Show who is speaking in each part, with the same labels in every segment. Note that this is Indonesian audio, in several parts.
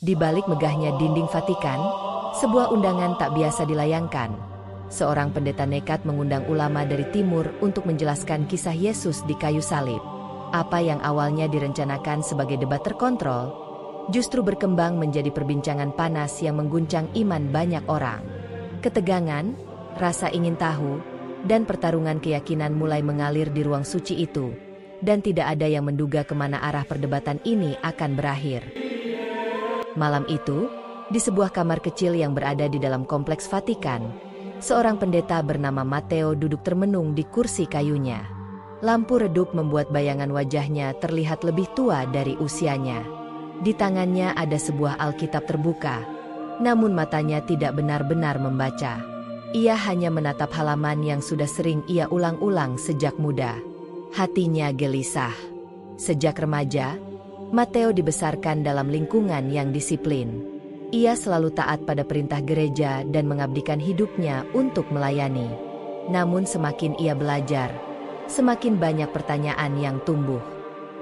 Speaker 1: Di balik megahnya dinding Vatikan, sebuah undangan tak biasa dilayangkan. Seorang pendeta nekat mengundang ulama dari timur untuk menjelaskan kisah Yesus di kayu salib. Apa yang awalnya direncanakan sebagai debat terkontrol, justru berkembang menjadi perbincangan panas yang mengguncang iman banyak orang. Ketegangan, rasa ingin tahu, dan pertarungan keyakinan mulai mengalir di ruang suci itu, dan tidak ada yang menduga kemana arah perdebatan ini akan berakhir. Malam itu, di sebuah kamar kecil yang berada di dalam kompleks Vatikan, seorang pendeta bernama Matteo duduk termenung di kursi kayunya. Lampu redup membuat bayangan wajahnya terlihat lebih tua dari usianya. Di tangannya ada sebuah Alkitab terbuka, namun matanya tidak benar-benar membaca. Ia hanya menatap halaman yang sudah sering ia ulang-ulang sejak muda. Hatinya gelisah. Sejak remaja, Matteo dibesarkan dalam lingkungan yang disiplin. Ia selalu taat pada perintah gereja dan mengabdikan hidupnya untuk melayani. Namun semakin ia belajar, semakin banyak pertanyaan yang tumbuh.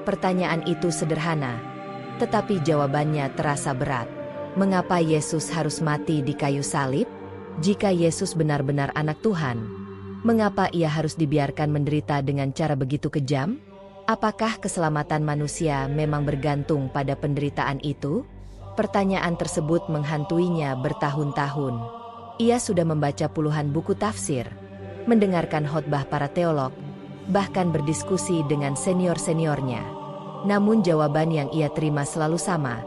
Speaker 1: Pertanyaan itu sederhana, tetapi jawabannya terasa berat. Mengapa Yesus harus mati di kayu salib? Jika Yesus benar-benar anak Tuhan, mengapa ia harus dibiarkan menderita dengan cara begitu kejam? Apakah keselamatan manusia memang bergantung pada penderitaan itu? Pertanyaan tersebut menghantuinya bertahun-tahun. Ia sudah membaca puluhan buku tafsir, mendengarkan khotbah para teolog, bahkan berdiskusi dengan senior-seniornya. Namun jawaban yang ia terima selalu sama,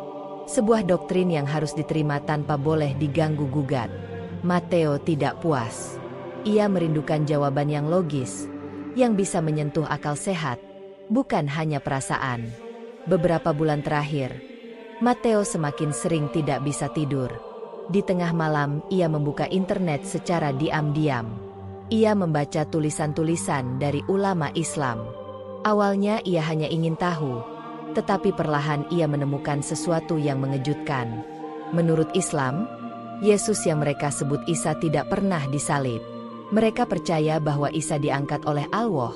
Speaker 1: sebuah doktrin yang harus diterima tanpa boleh diganggu-gugat. Matteo tidak puas. Ia merindukan jawaban yang logis, yang bisa menyentuh akal sehat, bukan hanya perasaan. Beberapa bulan terakhir, Matteo semakin sering tidak bisa tidur. Di tengah malam, ia membuka internet secara diam-diam. Ia membaca tulisan-tulisan dari ulama Islam. Awalnya ia hanya ingin tahu, tetapi perlahan ia menemukan sesuatu yang mengejutkan. Menurut Islam, Yesus yang mereka sebut Isa tidak pernah disalib. Mereka percaya bahwa Isa diangkat oleh Allah,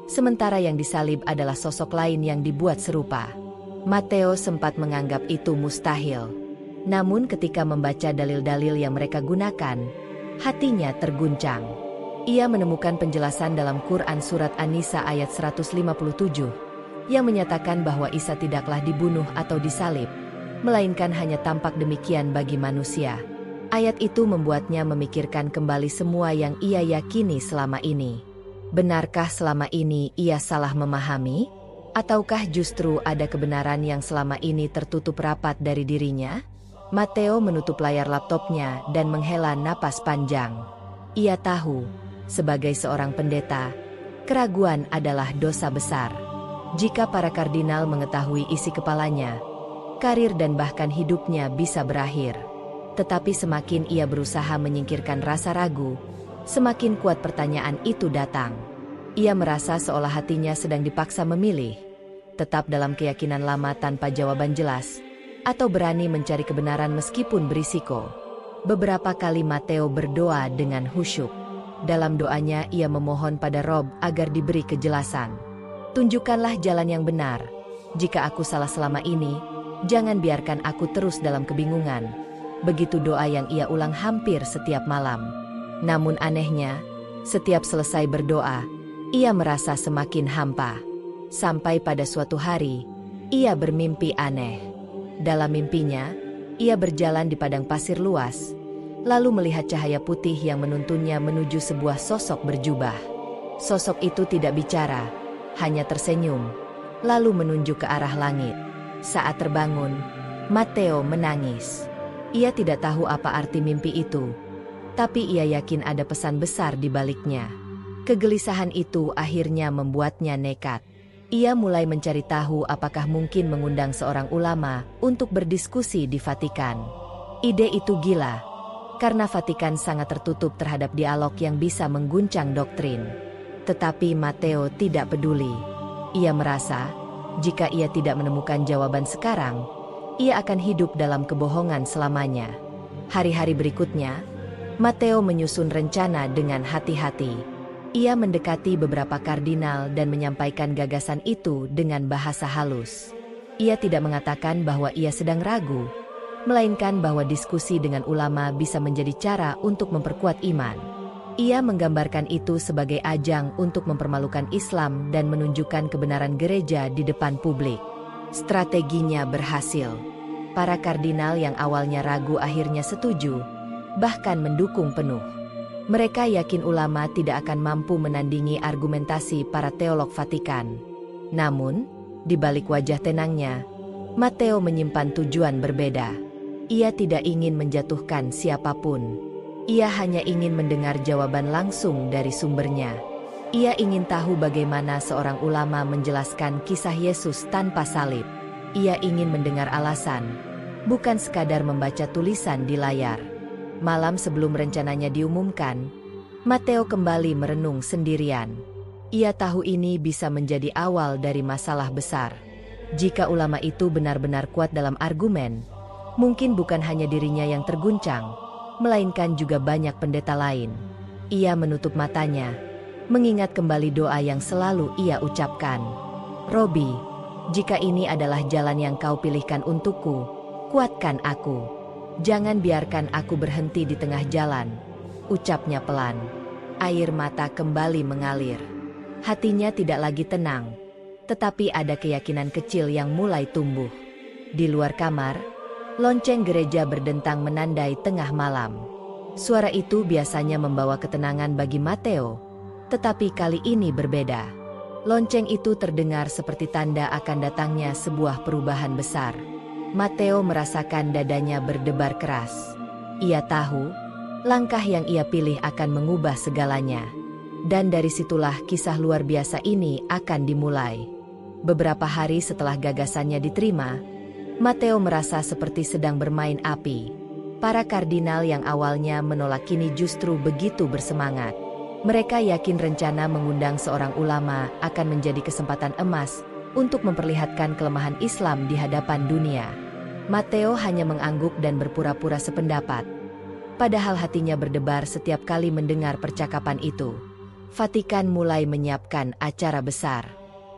Speaker 1: sementara yang disalib adalah sosok lain yang dibuat serupa. Matteo sempat menganggap itu mustahil. Namun ketika membaca dalil-dalil yang mereka gunakan, hatinya terguncang. Ia menemukan penjelasan dalam Quran Surat An-Nisa ayat 157, yang menyatakan bahwa Isa tidaklah dibunuh atau disalib, melainkan hanya tampak demikian bagi manusia. Ayat itu membuatnya memikirkan kembali semua yang ia yakini selama ini. Benarkah selama ini ia salah memahami? Ataukah justru ada kebenaran yang selama ini tertutup rapat dari dirinya? Matteo menutup layar laptopnya dan menghela napas panjang. Ia tahu, sebagai seorang pendeta, keraguan adalah dosa besar. Jika para kardinal mengetahui isi kepalanya, karir dan bahkan hidupnya bisa berakhir. Tetapi semakin ia berusaha menyingkirkan rasa ragu, semakin kuat pertanyaan itu datang. Ia merasa seolah hatinya sedang dipaksa memilih, tetap dalam keyakinan lama tanpa jawaban jelas, atau berani mencari kebenaran meskipun berisiko. Beberapa kali Matteo berdoa dengan khusyuk. Dalam doanya ia memohon pada Rob agar diberi kejelasan. Tunjukkanlah jalan yang benar. Jika aku salah selama ini, jangan biarkan aku terus dalam kebingungan. Begitu doa yang ia ulang hampir setiap malam. Namun anehnya, setiap selesai berdoa, ia merasa semakin hampa. Sampai pada suatu hari, ia bermimpi aneh. Dalam mimpinya, ia berjalan di padang pasir luas, lalu melihat cahaya putih yang menuntunnya menuju sebuah sosok berjubah. Sosok itu tidak bicara, hanya tersenyum, lalu menunjuk ke arah langit. Saat terbangun, Matteo menangis. Ia tidak tahu apa arti mimpi itu, tapi ia yakin ada pesan besar di baliknya. Kegelisahan itu akhirnya membuatnya nekat. Ia mulai mencari tahu apakah mungkin mengundang seorang ulama untuk berdiskusi di Vatikan. Ide itu gila, karena Vatikan sangat tertutup terhadap dialog yang bisa mengguncang doktrin. Tetapi Matteo tidak peduli. Ia merasa, jika ia tidak menemukan jawaban sekarang, ia akan hidup dalam kebohongan selamanya. Hari-hari berikutnya, Matteo menyusun rencana dengan hati-hati. Ia mendekati beberapa kardinal dan menyampaikan gagasan itu dengan bahasa halus. Ia tidak mengatakan bahwa ia sedang ragu, melainkan bahwa diskusi dengan ulama bisa menjadi cara untuk memperkuat iman. Ia menggambarkan itu sebagai ajang untuk mempermalukan Islam dan menunjukkan kebenaran gereja di depan publik. Strateginya berhasil. Para kardinal yang awalnya ragu akhirnya setuju, bahkan mendukung penuh. Mereka yakin ulama tidak akan mampu menandingi argumentasi para teolog Vatikan. Namun, di balik wajah tenangnya, Matteo menyimpan tujuan berbeda. Ia tidak ingin menjatuhkan siapapun. Ia hanya ingin mendengar jawaban langsung dari sumbernya. Ia ingin tahu bagaimana seorang ulama menjelaskan kisah Yesus tanpa salib. Ia ingin mendengar alasan, bukan sekadar membaca tulisan di layar. Malam sebelum rencananya diumumkan, Matteo kembali merenung sendirian. Ia tahu ini bisa menjadi awal dari masalah besar. Jika ulama itu benar-benar kuat dalam argumen, mungkin bukan hanya dirinya yang terguncang, melainkan juga banyak pendeta lain. Ia menutup matanya, mengingat kembali doa yang selalu ia ucapkan. Robi, jika ini adalah jalan yang kau pilihkan untukku, kuatkan aku. Jangan biarkan aku berhenti di tengah jalan, ucapnya pelan. Air mata kembali mengalir. Hatinya tidak lagi tenang, tetapi ada keyakinan kecil yang mulai tumbuh. Di luar kamar, lonceng gereja berdentang menandai tengah malam. Suara itu biasanya membawa ketenangan bagi Matteo, tetapi kali ini berbeda. Lonceng itu terdengar seperti tanda akan datangnya sebuah perubahan besar. Matteo merasakan dadanya berdebar keras. Ia tahu, langkah yang ia pilih akan mengubah segalanya. Dan dari situlah kisah luar biasa ini akan dimulai. Beberapa hari setelah gagasannya diterima, Matteo merasa seperti sedang bermain api. Para kardinal yang awalnya menolak kini justru begitu bersemangat. Mereka yakin rencana mengundang seorang ulama akan menjadi kesempatan emas untuk memperlihatkan kelemahan Islam di hadapan dunia. Matteo hanya mengangguk dan berpura-pura sependapat. Padahal hatinya berdebar setiap kali mendengar percakapan itu. Vatikan mulai menyiapkan acara besar.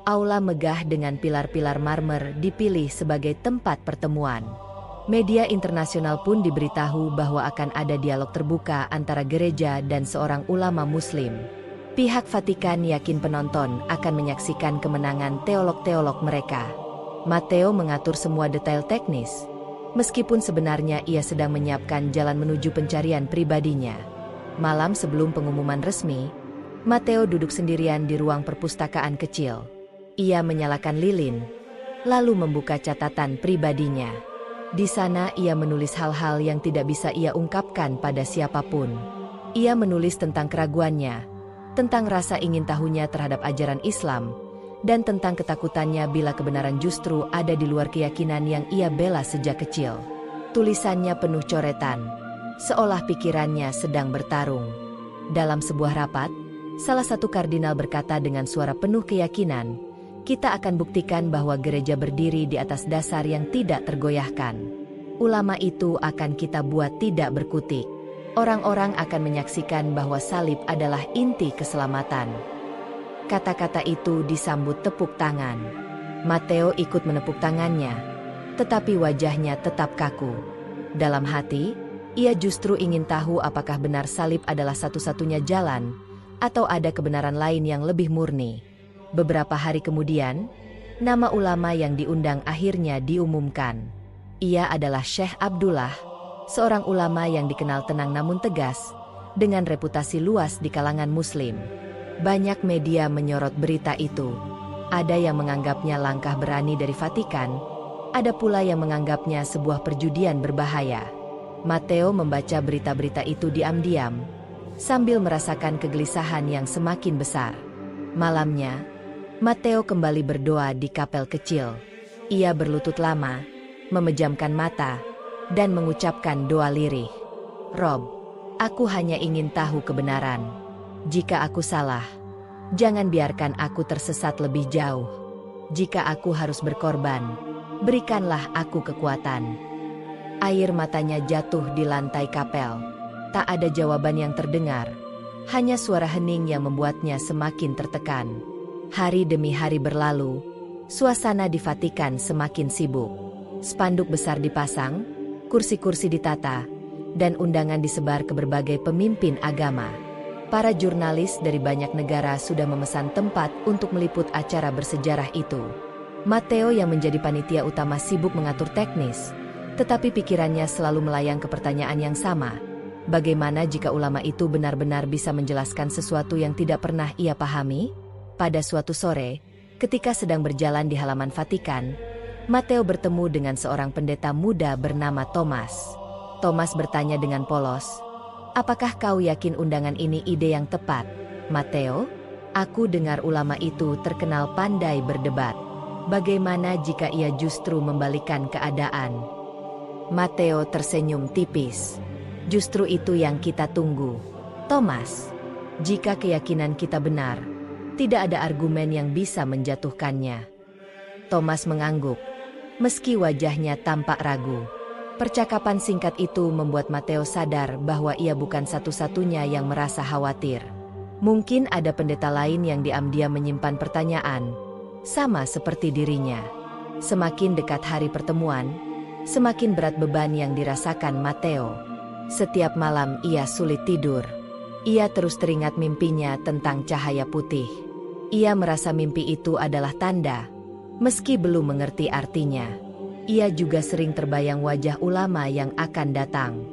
Speaker 1: Aula megah dengan pilar-pilar marmer dipilih sebagai tempat pertemuan. Media internasional pun diberitahu bahwa akan ada dialog terbuka antara gereja dan seorang ulama Muslim. Pihak Vatikan yakin penonton akan menyaksikan kemenangan teolog-teolog mereka. Matteo mengatur semua detail teknis, meskipun sebenarnya ia sedang menyiapkan jalan menuju pencarian pribadinya. Malam sebelum pengumuman resmi, Matteo duduk sendirian di ruang perpustakaan kecil. Ia menyalakan lilin, lalu membuka catatan pribadinya. Di sana ia menulis hal-hal yang tidak bisa ia ungkapkan pada siapapun. Ia menulis tentang keraguannya, tentang rasa ingin tahunya terhadap ajaran Islam, dan tentang ketakutannya bila kebenaran justru ada di luar keyakinan yang ia bela sejak kecil. Tulisannya penuh coretan, seolah pikirannya sedang bertarung. Dalam sebuah rapat, salah satu kardinal berkata dengan suara penuh keyakinan, "Kita akan buktikan bahwa gereja berdiri di atas dasar yang tidak tergoyahkan. Ulama itu akan kita buat tidak berkutik. Orang-orang akan menyaksikan bahwa salib adalah inti keselamatan." Kata-kata itu disambut tepuk tangan. Matteo ikut menepuk tangannya, tetapi wajahnya tetap kaku. Dalam hati, ia justru ingin tahu apakah benar salib adalah satu-satunya jalan, atau ada kebenaran lain yang lebih murni. Beberapa hari kemudian, nama ulama yang diundang akhirnya diumumkan. Ia adalah Syekh Abdullah, seorang ulama yang dikenal tenang namun tegas, dengan reputasi luas di kalangan Muslim. Banyak media menyorot berita itu. Ada yang menganggapnya langkah berani dari Vatikan, ada pula yang menganggapnya sebuah perjudian berbahaya. Matteo membaca berita-berita itu diam-diam, sambil merasakan kegelisahan yang semakin besar. Malamnya, Matteo kembali berdoa di kapel kecil. Ia berlutut lama, memejamkan mata, dan mengucapkan doa lirih. "Rob, aku hanya ingin tahu kebenaran. Jika aku salah, jangan biarkan aku tersesat lebih jauh. Jika aku harus berkorban, berikanlah aku kekuatan." Air matanya jatuh di lantai kapel. Tak ada jawaban yang terdengar, hanya suara hening yang membuatnya semakin tertekan. Hari demi hari berlalu, suasana di Vatikan semakin sibuk. Spanduk besar dipasang, kursi-kursi ditata, dan undangan disebar ke berbagai pemimpin agama. Para jurnalis dari banyak negara sudah memesan tempat untuk meliput acara bersejarah itu. Matteo yang menjadi panitia utama sibuk mengatur teknis, tetapi pikirannya selalu melayang ke pertanyaan yang sama. Bagaimana jika ulama itu benar-benar bisa menjelaskan sesuatu yang tidak pernah ia pahami? Pada suatu sore, ketika sedang berjalan di halaman Vatikan, Matteo bertemu dengan seorang pendeta muda bernama Thomas. Thomas bertanya dengan polos, "Apakah kau yakin undangan ini ide yang tepat, Matteo? Aku dengar ulama itu terkenal pandai berdebat. Bagaimana jika ia justru membalikkan keadaan?" Matteo tersenyum tipis. "Justru itu yang kita tunggu, Thomas. Jika keyakinan kita benar, tidak ada argumen yang bisa menjatuhkannya." Thomas mengangguk, meski wajahnya tampak ragu. Percakapan singkat itu membuat Matteo sadar bahwa ia bukan satu-satunya yang merasa khawatir. Mungkin ada pendeta lain yang diam-diam menyimpan pertanyaan, sama seperti dirinya. Semakin dekat hari pertemuan, semakin berat beban yang dirasakan Matteo. Setiap malam ia sulit tidur. Ia terus teringat mimpinya tentang cahaya putih. Ia merasa mimpi itu adalah tanda, meski belum mengerti artinya. Ia juga sering terbayang wajah ulama yang akan datang.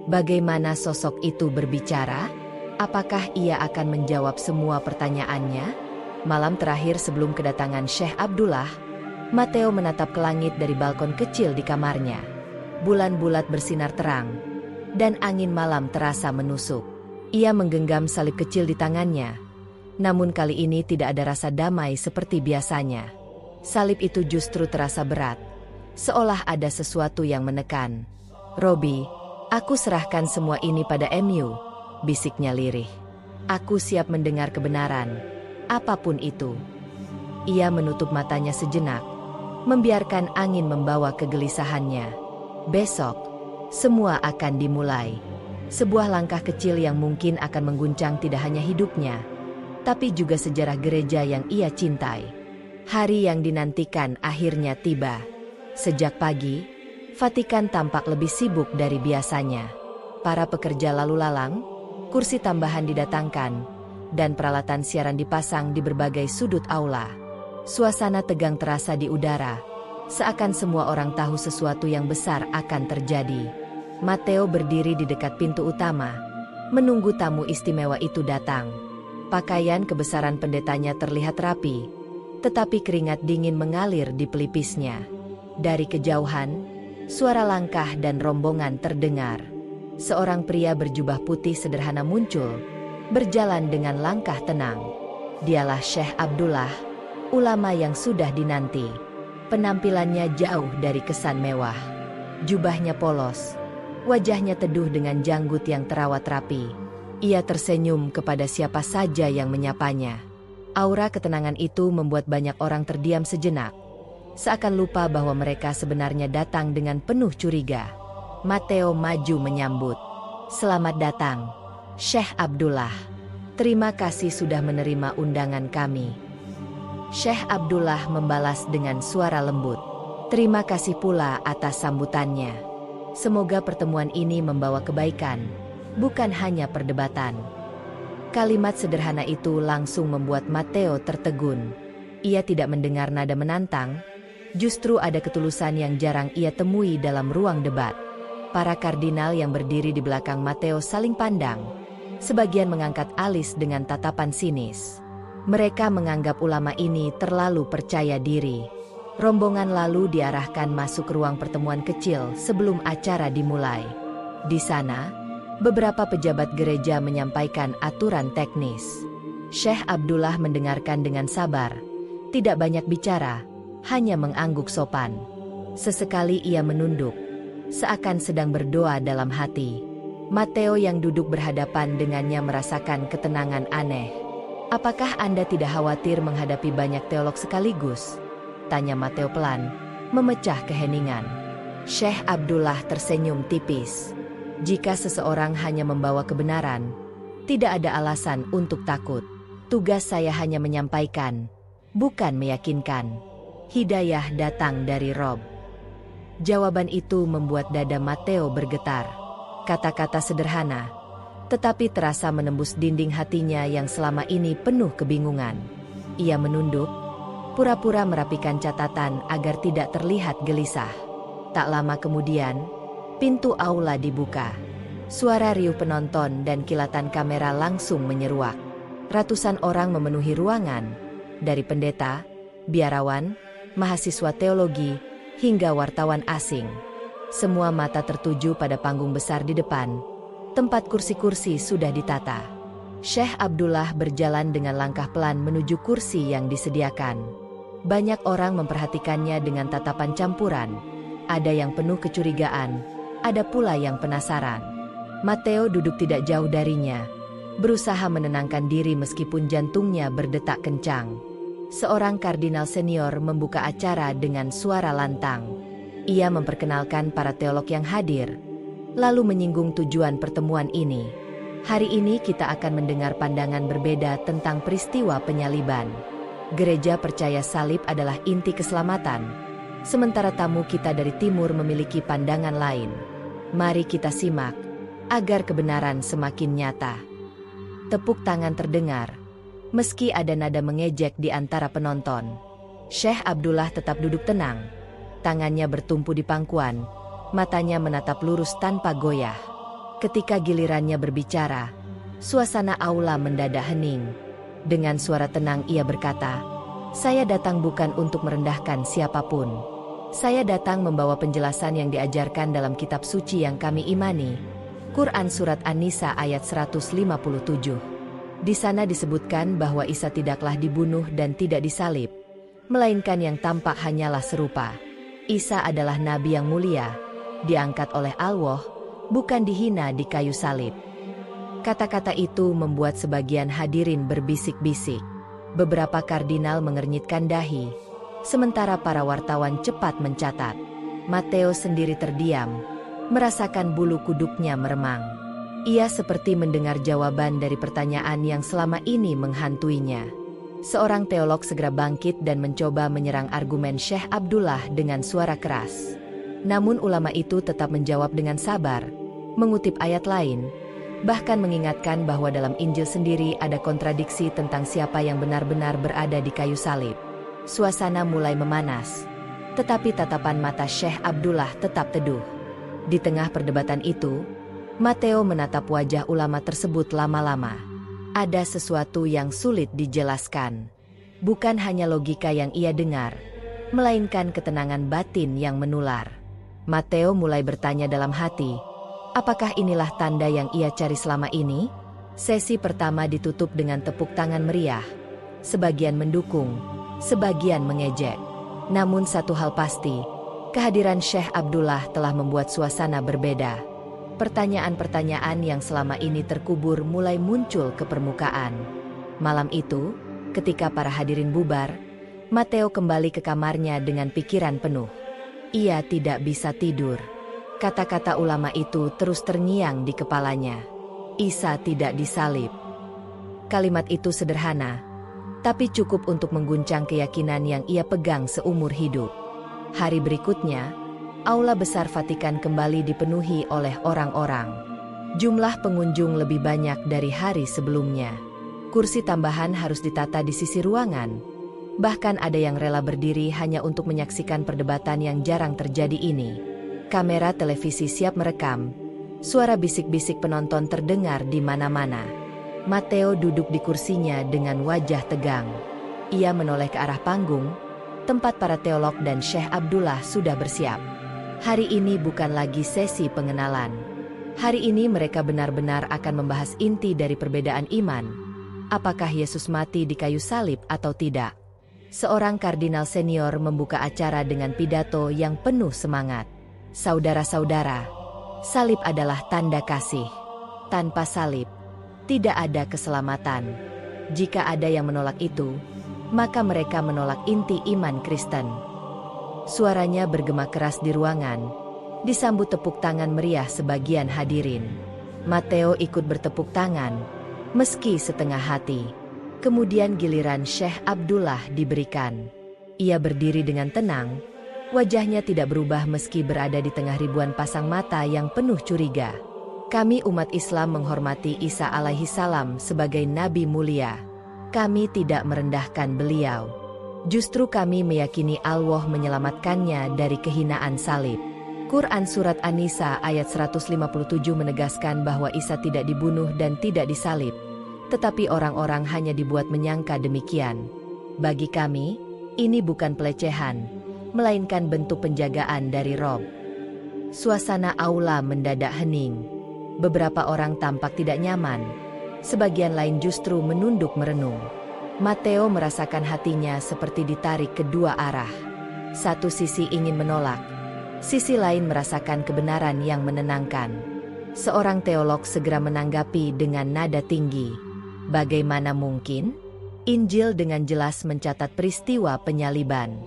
Speaker 1: Bagaimana sosok itu berbicara? Apakah ia akan menjawab semua pertanyaannya? Malam terakhir sebelum kedatangan Syekh Abdullah, Matteo menatap ke langit dari balkon kecil di kamarnya. Bulan bulat bersinar terang, dan angin malam terasa menusuk. Ia menggenggam salib kecil di tangannya, namun kali ini tidak ada rasa damai seperti biasanya. Salib itu justru terasa berat, seolah ada sesuatu yang menekan. "Robi, aku serahkan semua ini pada MU," bisiknya lirih. "Aku siap mendengar kebenaran, apapun itu." Ia menutup matanya sejenak, membiarkan angin membawa kegelisahannya. Besok, semua akan dimulai. Sebuah langkah kecil yang mungkin akan mengguncang tidak hanya hidupnya, tapi juga sejarah gereja yang ia cintai. Hari yang dinantikan akhirnya tiba. Sejak pagi, Vatikan tampak lebih sibuk dari biasanya. Para pekerja lalu lalang, kursi tambahan didatangkan, dan peralatan siaran dipasang di berbagai sudut aula. Suasana tegang terasa di udara, seakan semua orang tahu sesuatu yang besar akan terjadi. Matteo berdiri di dekat pintu utama, menunggu tamu istimewa itu datang. Pakaian kebesaran pendetanya terlihat rapi, tetapi keringat dingin mengalir di pelipisnya. Dari kejauhan, suara langkah dan rombongan terdengar. Seorang pria berjubah putih sederhana muncul, berjalan dengan langkah tenang. Dialah Syekh Abdullah, ulama yang sudah dinanti. Penampilannya jauh dari kesan mewah. Jubahnya polos, wajahnya teduh dengan janggut yang terawat rapi. Ia tersenyum kepada siapa saja yang menyapanya. Aura ketenangan itu membuat banyak orang terdiam sejenak, seakan lupa bahwa mereka sebenarnya datang dengan penuh curiga. Matteo maju menyambut. "Selamat datang, Syekh Abdullah. Terima kasih sudah menerima undangan kami." Syekh Abdullah membalas dengan suara lembut. "Terima kasih pula atas sambutannya. Semoga pertemuan ini membawa kebaikan, bukan hanya perdebatan." Kalimat sederhana itu langsung membuat Matteo tertegun. Ia tidak mendengar nada menantang, justru ada ketulusan yang jarang ia temui dalam ruang debat. Para kardinal yang berdiri di belakang Matteo saling pandang. Sebagian mengangkat alis dengan tatapan sinis. Mereka menganggap ulama ini terlalu percaya diri. Rombongan lalu diarahkan masuk ruang pertemuan kecil sebelum acara dimulai. Di sana, beberapa pejabat gereja menyampaikan aturan teknis. Syekh Abdullah mendengarkan dengan sabar, tidak banyak bicara, hanya mengangguk sopan. Sesekali ia menunduk, seakan sedang berdoa dalam hati. Matteo yang duduk berhadapan dengannya merasakan ketenangan aneh. "Apakah Anda tidak khawatir menghadapi banyak teolog sekaligus?" tanya Matteo pelan, memecah keheningan. Syekh Abdullah tersenyum tipis. "Jika seseorang hanya membawa kebenaran, tidak ada alasan untuk takut. Tugas saya hanya menyampaikan, bukan meyakinkan. Hidayah datang dari Rob." Jawaban itu membuat dada Matteo bergetar. Kata-kata sederhana, tetapi terasa menembus dinding hatinya yang selama ini penuh kebingungan. Ia menunduk, pura-pura merapikan catatan agar tidak terlihat gelisah. Tak lama kemudian, pintu aula dibuka. Suara riuh penonton dan kilatan kamera langsung menyeruak. Ratusan orang memenuhi ruangan, dari pendeta, biarawan, mahasiswa teologi, hingga wartawan asing. Semua mata tertuju pada panggung besar di depan. Tempat kursi-kursi sudah ditata. Syekh Abdullah berjalan dengan langkah pelan menuju kursi yang disediakan. Banyak orang memperhatikannya dengan tatapan campuran. Ada yang penuh kecurigaan, ada pula yang penasaran. Matteo duduk tidak jauh darinya, berusaha menenangkan diri meskipun jantungnya berdetak kencang. Seorang kardinal senior membuka acara dengan suara lantang. Ia memperkenalkan para teolog yang hadir, lalu menyinggung tujuan pertemuan ini. Hari ini kita akan mendengar pandangan berbeda tentang peristiwa penyaliban. Gereja percaya salib adalah inti keselamatan, sementara tamu kita dari timur memiliki pandangan lain. Mari kita simak, agar kebenaran semakin nyata. Tepuk tangan terdengar, meski ada nada mengejek di antara penonton. Syekh Abdullah tetap duduk tenang, tangannya bertumpu di pangkuan, matanya menatap lurus tanpa goyah. Ketika gilirannya berbicara, suasana aula mendadak hening. Dengan suara tenang ia berkata, "Saya datang bukan untuk merendahkan siapapun. Saya datang membawa penjelasan yang diajarkan dalam kitab suci yang kami imani, Quran Surat An-Nisa ayat 157. Di sana disebutkan bahwa Isa tidaklah dibunuh dan tidak disalib, melainkan yang tampak hanyalah serupa. Isa adalah nabi yang mulia, diangkat oleh Allah, bukan dihina di kayu salib." Kata-kata itu membuat sebagian hadirin berbisik-bisik. Beberapa kardinal mengernyitkan dahi, sementara para wartawan cepat mencatat. Matteo sendiri terdiam, merasakan bulu kuduknya meremang. Ia seperti mendengar jawaban dari pertanyaan yang selama ini menghantuinya. Seorang teolog segera bangkit dan mencoba menyerang argumen Syekh Abdullah dengan suara keras. Namun ulama itu tetap menjawab dengan sabar, mengutip ayat lain, bahkan mengingatkan bahwa dalam Injil sendiri ada kontradiksi tentang siapa yang benar-benar berada di kayu salib. Suasana mulai memanas, tetapi tatapan mata Syekh Abdullah tetap teduh. Di tengah perdebatan itu, Matteo menatap wajah ulama tersebut lama-lama. Ada sesuatu yang sulit dijelaskan. Bukan hanya logika yang ia dengar, melainkan ketenangan batin yang menular. Matteo mulai bertanya dalam hati, apakah inilah tanda yang ia cari selama ini? Sesi pertama ditutup dengan tepuk tangan meriah. Sebagian mendukung, sebagian mengejek. Namun satu hal pasti, kehadiran Syekh Abdullah telah membuat suasana berbeda. Pertanyaan-pertanyaan yang selama ini terkubur mulai muncul ke permukaan. Malam itu, ketika para hadirin bubar, Matteo kembali ke kamarnya dengan pikiran penuh. Ia tidak bisa tidur. Kata-kata ulama itu terus terngiang di kepalanya. Isa tidak disalib. Kalimat itu sederhana, tapi cukup untuk mengguncang keyakinan yang ia pegang seumur hidup. Hari berikutnya, aula besar Vatikan kembali dipenuhi oleh orang-orang. Jumlah pengunjung lebih banyak dari hari sebelumnya. Kursi tambahan harus ditata di sisi ruangan. Bahkan ada yang rela berdiri hanya untuk menyaksikan perdebatan yang jarang terjadi ini. Kamera televisi siap merekam. Suara bisik-bisik penonton terdengar di mana-mana. Matteo duduk di kursinya dengan wajah tegang. Ia menoleh ke arah panggung, tempat para teolog dan Syekh Abdullah sudah bersiap. Hari ini bukan lagi sesi pengenalan. Hari ini mereka benar-benar akan membahas inti dari perbedaan iman. Apakah Yesus mati di kayu salib atau tidak? Seorang kardinal senior membuka acara dengan pidato yang penuh semangat. Saudara-saudara, salib adalah tanda kasih. Tanpa salib, tidak ada keselamatan. Jika ada yang menolak itu, maka mereka menolak inti iman Kristen. Suaranya bergema keras di ruangan, disambut tepuk tangan meriah sebagian hadirin. Matteo ikut bertepuk tangan, meski setengah hati. Kemudian giliran Syekh Abdullah diberikan. Ia berdiri dengan tenang, Wajahnya tidak berubah meski berada di tengah ribuan pasang mata yang penuh curiga. Kami umat Islam menghormati Isa alaihi salam sebagai nabi mulia. Kami tidak merendahkan beliau. Justru kami meyakini Allah menyelamatkannya dari kehinaan salib. Quran Surat An-Nisa ayat 157 menegaskan bahwa Isa tidak dibunuh dan tidak disalib. Tetapi orang-orang hanya dibuat menyangka demikian. Bagi kami, ini bukan pelecehan, melainkan bentuk penjagaan dari Rob. Suasana aula mendadak hening. Beberapa orang tampak tidak nyaman. Sebagian lain justru menunduk merenung. Matteo merasakan hatinya seperti ditarik ke dua arah. Satu sisi ingin menolak, sisi lain merasakan kebenaran yang menenangkan. Seorang teolog segera menanggapi dengan nada tinggi. Bagaimana mungkin? Injil dengan jelas mencatat peristiwa penyaliban.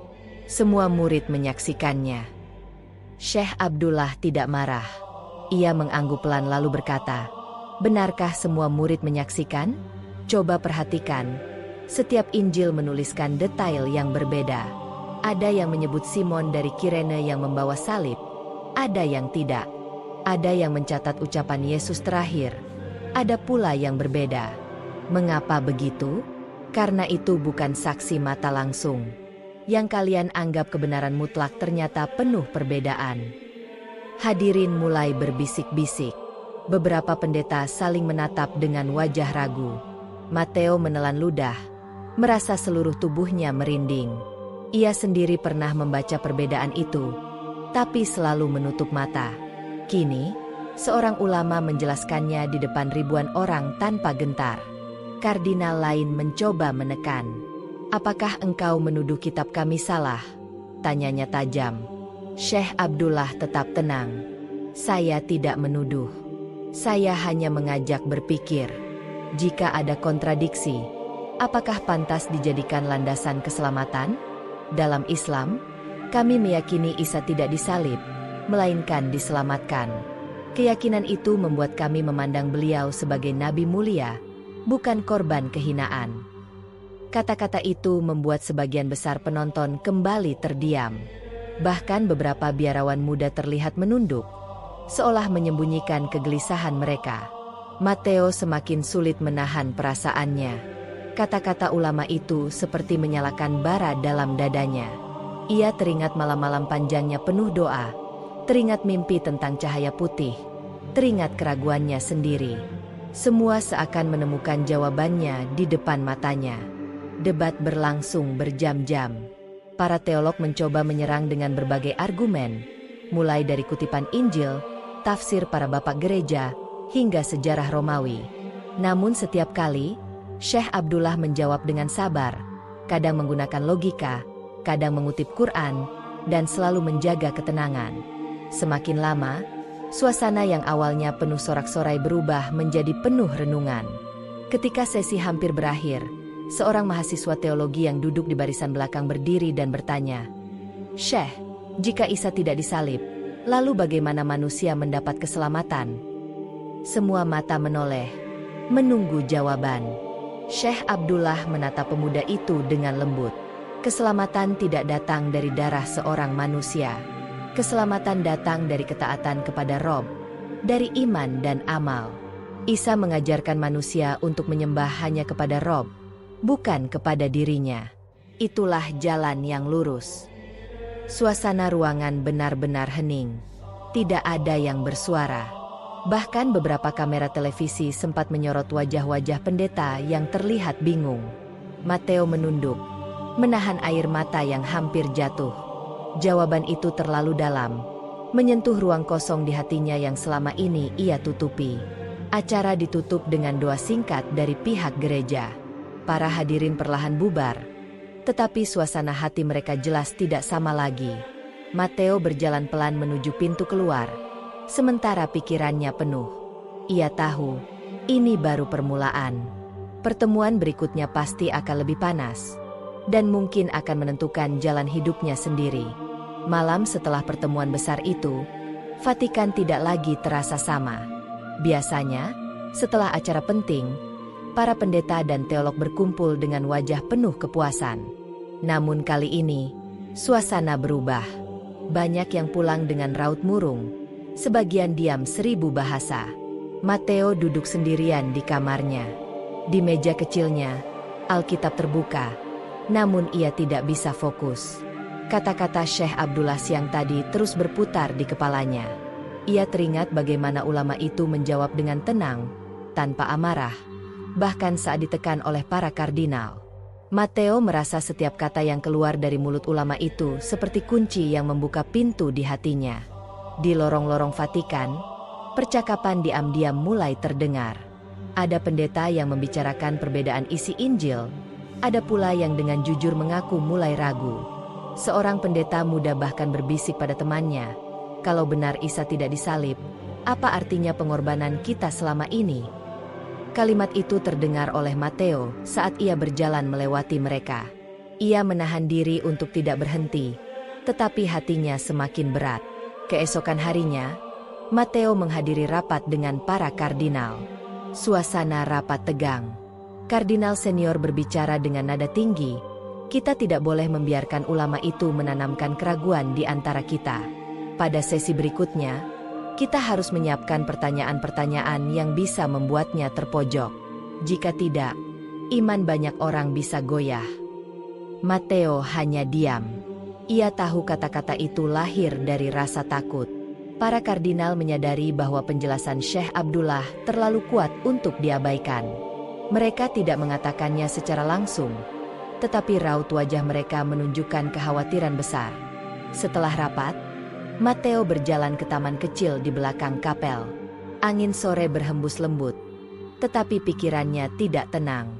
Speaker 1: Semua murid menyaksikannya. Syekh Abdullah tidak marah. Ia mengangguk pelan lalu berkata, "Benarkah semua murid menyaksikan? Coba perhatikan. Setiap Injil menuliskan detail yang berbeda. Ada yang menyebut Simon dari Kirene yang membawa salib. Ada yang tidak. Ada yang mencatat ucapan Yesus terakhir. Ada pula yang berbeda. Mengapa begitu? Karena itu bukan saksi mata langsung. Yang kalian anggap kebenaran mutlak ternyata penuh perbedaan." Hadirin mulai berbisik-bisik. Beberapa pendeta saling menatap dengan wajah ragu. Matteo menelan ludah, merasa seluruh tubuhnya merinding. Ia sendiri pernah membaca perbedaan itu, tapi selalu menutup mata. Kini, seorang ulama menjelaskannya di depan ribuan orang tanpa gentar. Kardinal lain mencoba menekan. "Apakah engkau menuduh kitab kami salah?" tanyanya tajam. Syekh Abdullah tetap tenang. "Saya tidak menuduh. Saya hanya mengajak berpikir. Jika ada kontradiksi, apakah pantas dijadikan landasan keselamatan? Dalam Islam, kami meyakini Isa tidak disalib, melainkan diselamatkan. Keyakinan itu membuat kami memandang beliau sebagai nabi mulia, bukan korban kehinaan." Kata-kata itu membuat sebagian besar penonton kembali terdiam. Bahkan beberapa biarawan muda terlihat menunduk, seolah menyembunyikan kegelisahan mereka. Matteo semakin sulit menahan perasaannya. Kata-kata ulama itu seperti menyalakan bara dalam dadanya. Ia teringat malam-malam panjangnya penuh doa, teringat mimpi tentang cahaya putih, teringat keraguannya sendiri. Semua seakan menemukan jawabannya di depan matanya. Debat berlangsung berjam-jam. Para teolog mencoba menyerang dengan berbagai argumen, mulai dari kutipan Injil, tafsir para bapak gereja, hingga sejarah Romawi. Namun setiap kali, Syekh Abdullah menjawab dengan sabar, kadang menggunakan logika, kadang mengutip Quran, dan selalu menjaga ketenangan. Semakin lama, suasana yang awalnya penuh sorak-sorai berubah menjadi penuh renungan. Ketika sesi hampir berakhir, seorang mahasiswa teologi yang duduk di barisan belakang berdiri dan bertanya, "Syekh, jika Isa tidak disalib, lalu bagaimana manusia mendapat keselamatan?" Semua mata menoleh, menunggu jawaban. Syekh Abdullah menatap pemuda itu dengan lembut. "Keselamatan tidak datang dari darah seorang manusia. Keselamatan datang dari ketaatan kepada Rob, dari iman dan amal. Isa mengajarkan manusia untuk menyembah hanya kepada Rob, bukan kepada dirinya. Itulah jalan yang lurus." Suasana ruangan benar-benar hening. Tidak ada yang bersuara. Bahkan beberapa kamera televisi sempat menyorot wajah-wajah pendeta yang terlihat bingung. Matteo menunduk, menahan air mata yang hampir jatuh. Jawaban itu terlalu dalam, menyentuh ruang kosong di hatinya yang selama ini ia tutupi. Acara ditutup dengan doa singkat dari pihak gereja. Para hadirin perlahan bubar, tetapi suasana hati mereka jelas tidak sama lagi. Matteo berjalan pelan menuju pintu keluar, sementara pikirannya penuh. Ia tahu, ini baru permulaan. Pertemuan berikutnya pasti akan lebih panas, dan mungkin akan menentukan jalan hidupnya sendiri. Malam setelah pertemuan besar itu, Vatikan tidak lagi terasa sama. Biasanya, setelah acara penting, para pendeta dan teolog berkumpul dengan wajah penuh kepuasan. Namun kali ini, suasana berubah. Banyak yang pulang dengan raut murung, sebagian diam 1000 bahasa. Matteo duduk sendirian di kamarnya. Di meja kecilnya, Alkitab terbuka, namun ia tidak bisa fokus. Kata-kata Syekh Abdullah siang tadi terus berputar di kepalanya. Ia teringat bagaimana ulama itu menjawab dengan tenang, tanpa amarah, bahkan saat ditekan oleh para kardinal. Matteo merasa setiap kata yang keluar dari mulut ulama itu seperti kunci yang membuka pintu di hatinya. Di lorong-lorong Vatikan, percakapan diam-diam mulai terdengar. Ada pendeta yang membicarakan perbedaan isi Injil, ada pula yang dengan jujur mengaku mulai ragu. Seorang pendeta muda bahkan berbisik pada temannya, kalau benar Isa tidak disalib, apa artinya pengorbanan kita selama ini? Kalimat itu terdengar oleh Matteo saat ia berjalan melewati mereka. Ia menahan diri untuk tidak berhenti, tetapi hatinya semakin berat. Keesokan harinya, Matteo menghadiri rapat dengan para kardinal. Suasana rapat tegang. Kardinal senior berbicara dengan nada tinggi, "Kita tidak boleh membiarkan ulama itu menanamkan keraguan di antara kita. Pada sesi berikutnya, kita harus menyiapkan pertanyaan-pertanyaan yang bisa membuatnya terpojok. Jika tidak, iman banyak orang bisa goyah." Matteo hanya diam. Ia tahu kata-kata itu lahir dari rasa takut. Para kardinal menyadari bahwa penjelasan Syekh Abdullah terlalu kuat untuk diabaikan. Mereka tidak mengatakannya secara langsung, tetapi raut wajah mereka menunjukkan kekhawatiran besar. Setelah rapat, Matteo berjalan ke taman kecil di belakang kapel. Angin sore berhembus lembut, tetapi pikirannya tidak tenang.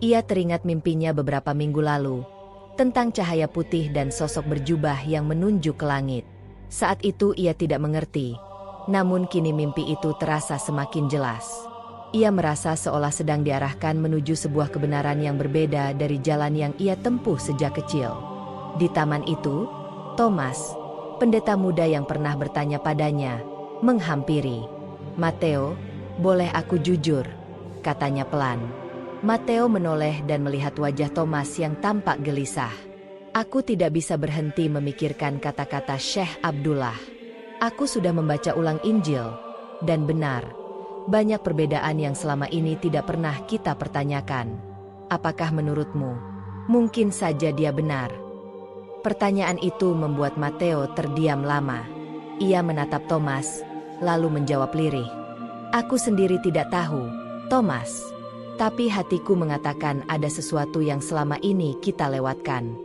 Speaker 1: Ia teringat mimpinya beberapa minggu lalu, tentang cahaya putih dan sosok berjubah yang menunjuk ke langit. Saat itu ia tidak mengerti, namun kini mimpi itu terasa semakin jelas. Ia merasa seolah sedang diarahkan menuju sebuah kebenaran yang berbeda dari jalan yang ia tempuh sejak kecil. Di taman itu, Thomas, pendeta muda yang pernah bertanya padanya, menghampiri. "Matteo, boleh aku jujur?" katanya pelan. Matteo menoleh dan melihat wajah Thomas yang tampak gelisah. "Aku tidak bisa berhenti memikirkan kata-kata Syekh Abdullah. Aku sudah membaca ulang Injil, dan benar, banyak perbedaan yang selama ini tidak pernah kita pertanyakan. Apakah menurutmu, mungkin saja dia benar?" Pertanyaan itu membuat Matteo terdiam lama. Ia menatap Thomas, lalu menjawab lirih, "Aku sendiri tidak tahu, Thomas. Tapi hatiku mengatakan ada sesuatu yang selama ini kita lewatkan."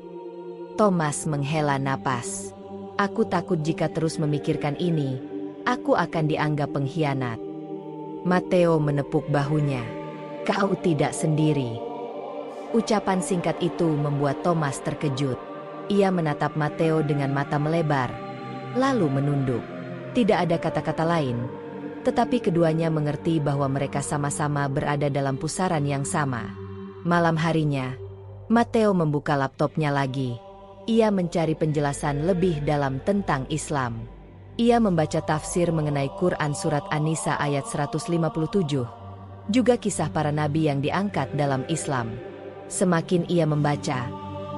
Speaker 1: Thomas menghela napas. "Aku takut jika terus memikirkan ini, aku akan dianggap pengkhianat." Matteo menepuk bahunya. "Kau tidak sendiri." Ucapan singkat itu membuat Thomas terkejut. Ia menatap Matteo dengan mata melebar, lalu menunduk. Tidak ada kata-kata lain, tetapi keduanya mengerti bahwa mereka sama-sama berada dalam pusaran yang sama. Malam harinya, Matteo membuka laptopnya lagi. Ia mencari penjelasan lebih dalam tentang Islam. Ia membaca tafsir mengenai Quran Surat An-Nisa ayat 157, juga kisah para nabi yang diangkat dalam Islam. Semakin ia membaca,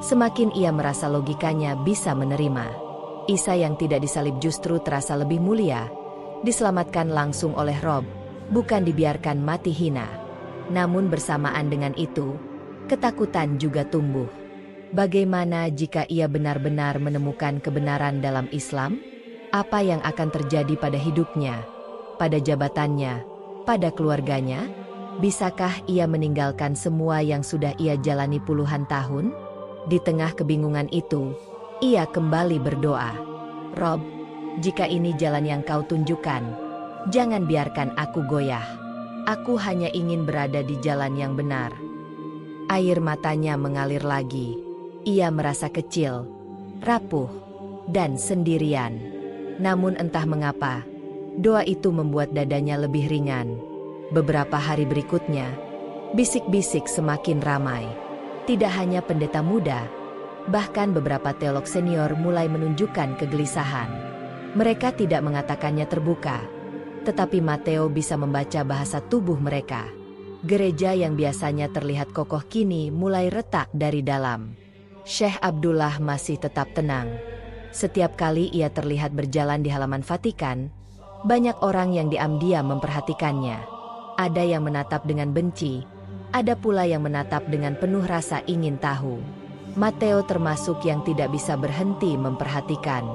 Speaker 1: semakin ia merasa logikanya bisa menerima. Isa yang tidak disalib justru terasa lebih mulia, diselamatkan langsung oleh Rob, bukan dibiarkan mati hina. Namun bersamaan dengan itu, ketakutan juga tumbuh. Bagaimana jika ia benar-benar menemukan kebenaran dalam Islam? Apa yang akan terjadi pada hidupnya, pada jabatannya, pada keluarganya? Bisakah ia meninggalkan semua yang sudah ia jalani puluhan tahun? Di tengah kebingungan itu, ia kembali berdoa, "Rob, jika ini jalan yang kau tunjukkan, jangan biarkan aku goyah. Aku hanya ingin berada di jalan yang benar." Air matanya mengalir lagi. Ia merasa kecil, rapuh, dan sendirian. Namun entah mengapa, doa itu membuat dadanya lebih ringan. Beberapa hari berikutnya, bisik-bisik semakin ramai. Tidak hanya pendeta muda, bahkan beberapa teolog senior mulai menunjukkan kegelisahan. Mereka tidak mengatakannya terbuka, tetapi Matteo bisa membaca bahasa tubuh mereka. Gereja yang biasanya terlihat kokoh kini mulai retak dari dalam. Syekh Abdullah masih tetap tenang. Setiap kali ia terlihat berjalan di halaman Vatikan, banyak orang yang diam-diam memperhatikannya. Ada yang menatap dengan benci, ada pula yang menatap dengan penuh rasa ingin tahu. Matteo termasuk yang tidak bisa berhenti memperhatikan.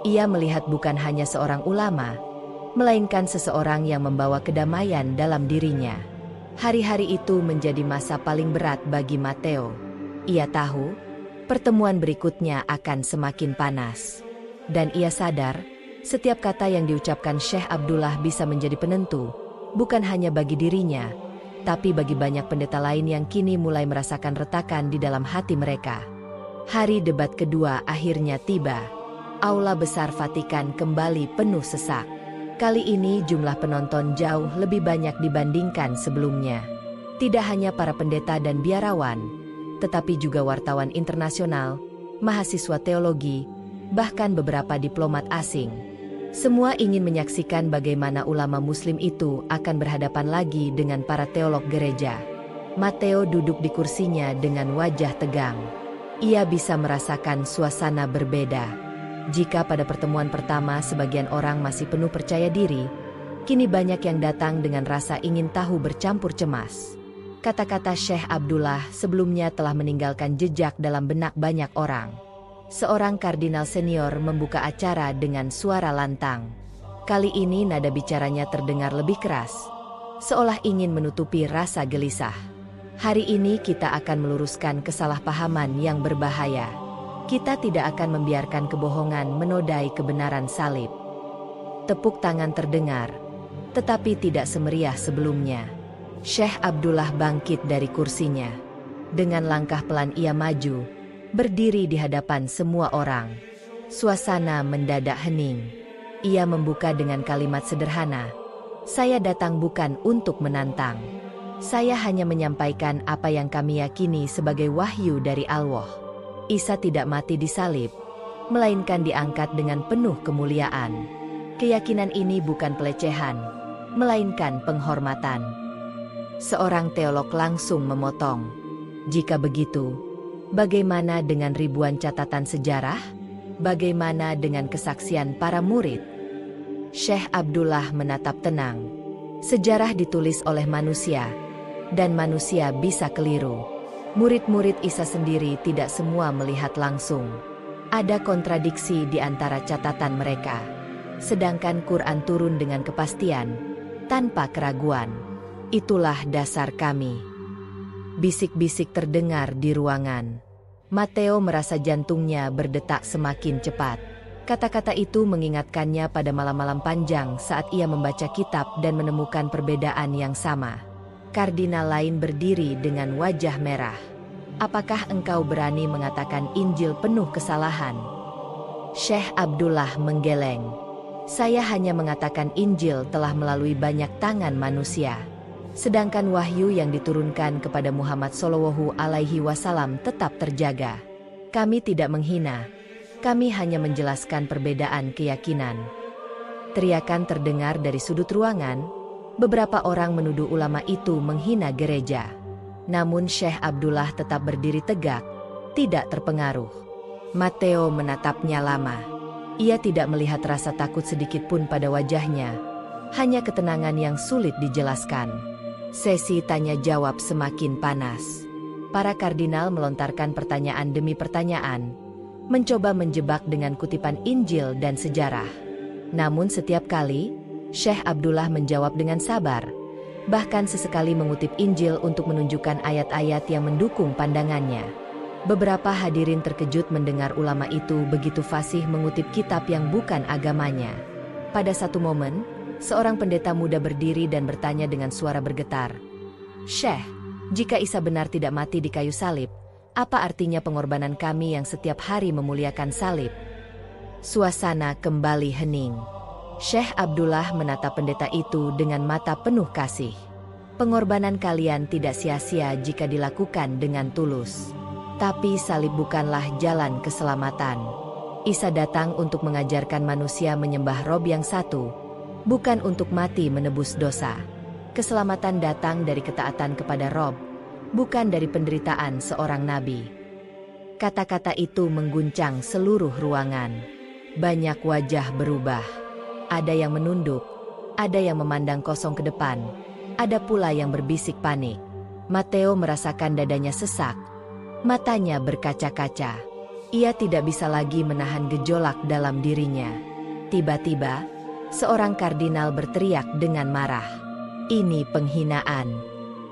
Speaker 1: Ia melihat bukan hanya seorang ulama, melainkan seseorang yang membawa kedamaian dalam dirinya. Hari-hari itu menjadi masa paling berat bagi Matteo. Ia tahu, pertemuan berikutnya akan semakin panas. Dan ia sadar, setiap kata yang diucapkan Syekh Abdullah bisa menjadi penentu, bukan hanya bagi dirinya, tapi bagi banyak pendeta lain yang kini mulai merasakan retakan di dalam hati mereka. Hari debat kedua akhirnya tiba. Aula besar Vatikan kembali penuh sesak. Kali ini jumlah penonton jauh lebih banyak dibandingkan sebelumnya. Tidak hanya para pendeta dan biarawan, tetapi juga wartawan internasional, mahasiswa teologi, bahkan beberapa diplomat asing. Semua ingin menyaksikan bagaimana ulama muslim itu akan berhadapan lagi dengan para teolog gereja. Matteo duduk di kursinya dengan wajah tegang. Ia bisa merasakan suasana berbeda. Jika pada pertemuan pertama sebagian orang masih penuh percaya diri, kini banyak yang datang dengan rasa ingin tahu bercampur cemas. Kata-kata Syekh Abdullah sebelumnya telah meninggalkan jejak dalam benak banyak orang. Seorang kardinal senior membuka acara dengan suara lantang. Kali ini nada bicaranya terdengar lebih keras, seolah ingin menutupi rasa gelisah. Hari ini kita akan meluruskan kesalahpahaman yang berbahaya. Kita tidak akan membiarkan kebohongan menodai kebenaran salib. Tepuk tangan terdengar, tetapi tidak semeriah sebelumnya. Syekh Abdullah bangkit dari kursinya. Dengan langkah pelan ia maju, berdiri di hadapan semua orang. Suasana mendadak hening. Ia membuka dengan kalimat sederhana, "Saya datang bukan untuk menantang. Saya hanya menyampaikan apa yang kami yakini sebagai wahyu dari Allah. Isa tidak mati disalib, melainkan diangkat dengan penuh kemuliaan. Keyakinan ini bukan pelecehan, melainkan penghormatan." Seorang teolog langsung memotong, "Jika begitu, bagaimana dengan ribuan catatan sejarah? Bagaimana dengan kesaksian para murid?" Syekh Abdullah menatap tenang. Sejarah ditulis oleh manusia, dan manusia bisa keliru. Murid-murid Isa sendiri tidak semua melihat langsung. Ada kontradiksi di antara catatan mereka. Sedangkan Quran turun dengan kepastian, tanpa keraguan. Itulah dasar kami. Bisik-bisik terdengar di ruangan. Matteo merasa jantungnya berdetak semakin cepat. Kata-kata itu mengingatkannya pada malam-malam panjang saat ia membaca kitab dan menemukan perbedaan yang sama. Kardinal lain berdiri dengan wajah merah. "Apakah engkau berani mengatakan Injil penuh kesalahan?" Syekh Abdullah menggeleng. "Saya hanya mengatakan Injil telah melalui banyak tangan manusia. Sedangkan wahyu yang diturunkan kepada Muhammad Shallallahu Alaihi Wasallam tetap terjaga. Kami tidak menghina, kami hanya menjelaskan perbedaan keyakinan." Teriakan terdengar dari sudut ruangan. Beberapa orang menuduh ulama itu menghina gereja. Namun Syekh Abdullah tetap berdiri tegak, tidak terpengaruh. Matteo menatapnya lama. Ia tidak melihat rasa takut sedikit pun pada wajahnya, hanya ketenangan yang sulit dijelaskan. Sesi tanya jawab semakin panas. Para kardinal melontarkan pertanyaan demi pertanyaan, mencoba menjebak dengan kutipan Injil dan sejarah. Namun setiap kali, Syekh Abdullah menjawab dengan sabar, bahkan sesekali mengutip Injil untuk menunjukkan ayat-ayat yang mendukung pandangannya. Beberapa hadirin terkejut mendengar ulama itu begitu fasih mengutip kitab yang bukan agamanya. Pada satu momen, seorang pendeta muda berdiri dan bertanya dengan suara bergetar, "Syekh, jika Isa benar tidak mati di kayu salib, apa artinya pengorbanan kami yang setiap hari memuliakan salib?" Suasana kembali hening. Syekh Abdullah menatap pendeta itu dengan mata penuh kasih. "Pengorbanan kalian tidak sia-sia jika dilakukan dengan tulus. Tapi salib bukanlah jalan keselamatan. Isa datang untuk mengajarkan manusia menyembah Rob yang satu, bukan untuk mati menebus dosa. Keselamatan datang dari ketaatan kepada Rob, bukan dari penderitaan seorang nabi." Kata-kata itu mengguncang seluruh ruangan. Banyak wajah berubah. Ada yang menunduk, ada yang memandang kosong ke depan, ada pula yang berbisik panik. Matteo merasakan dadanya sesak, matanya berkaca-kaca. Ia tidak bisa lagi menahan gejolak dalam dirinya. Tiba-tiba, seorang kardinal berteriak dengan marah. "Ini penghinaan.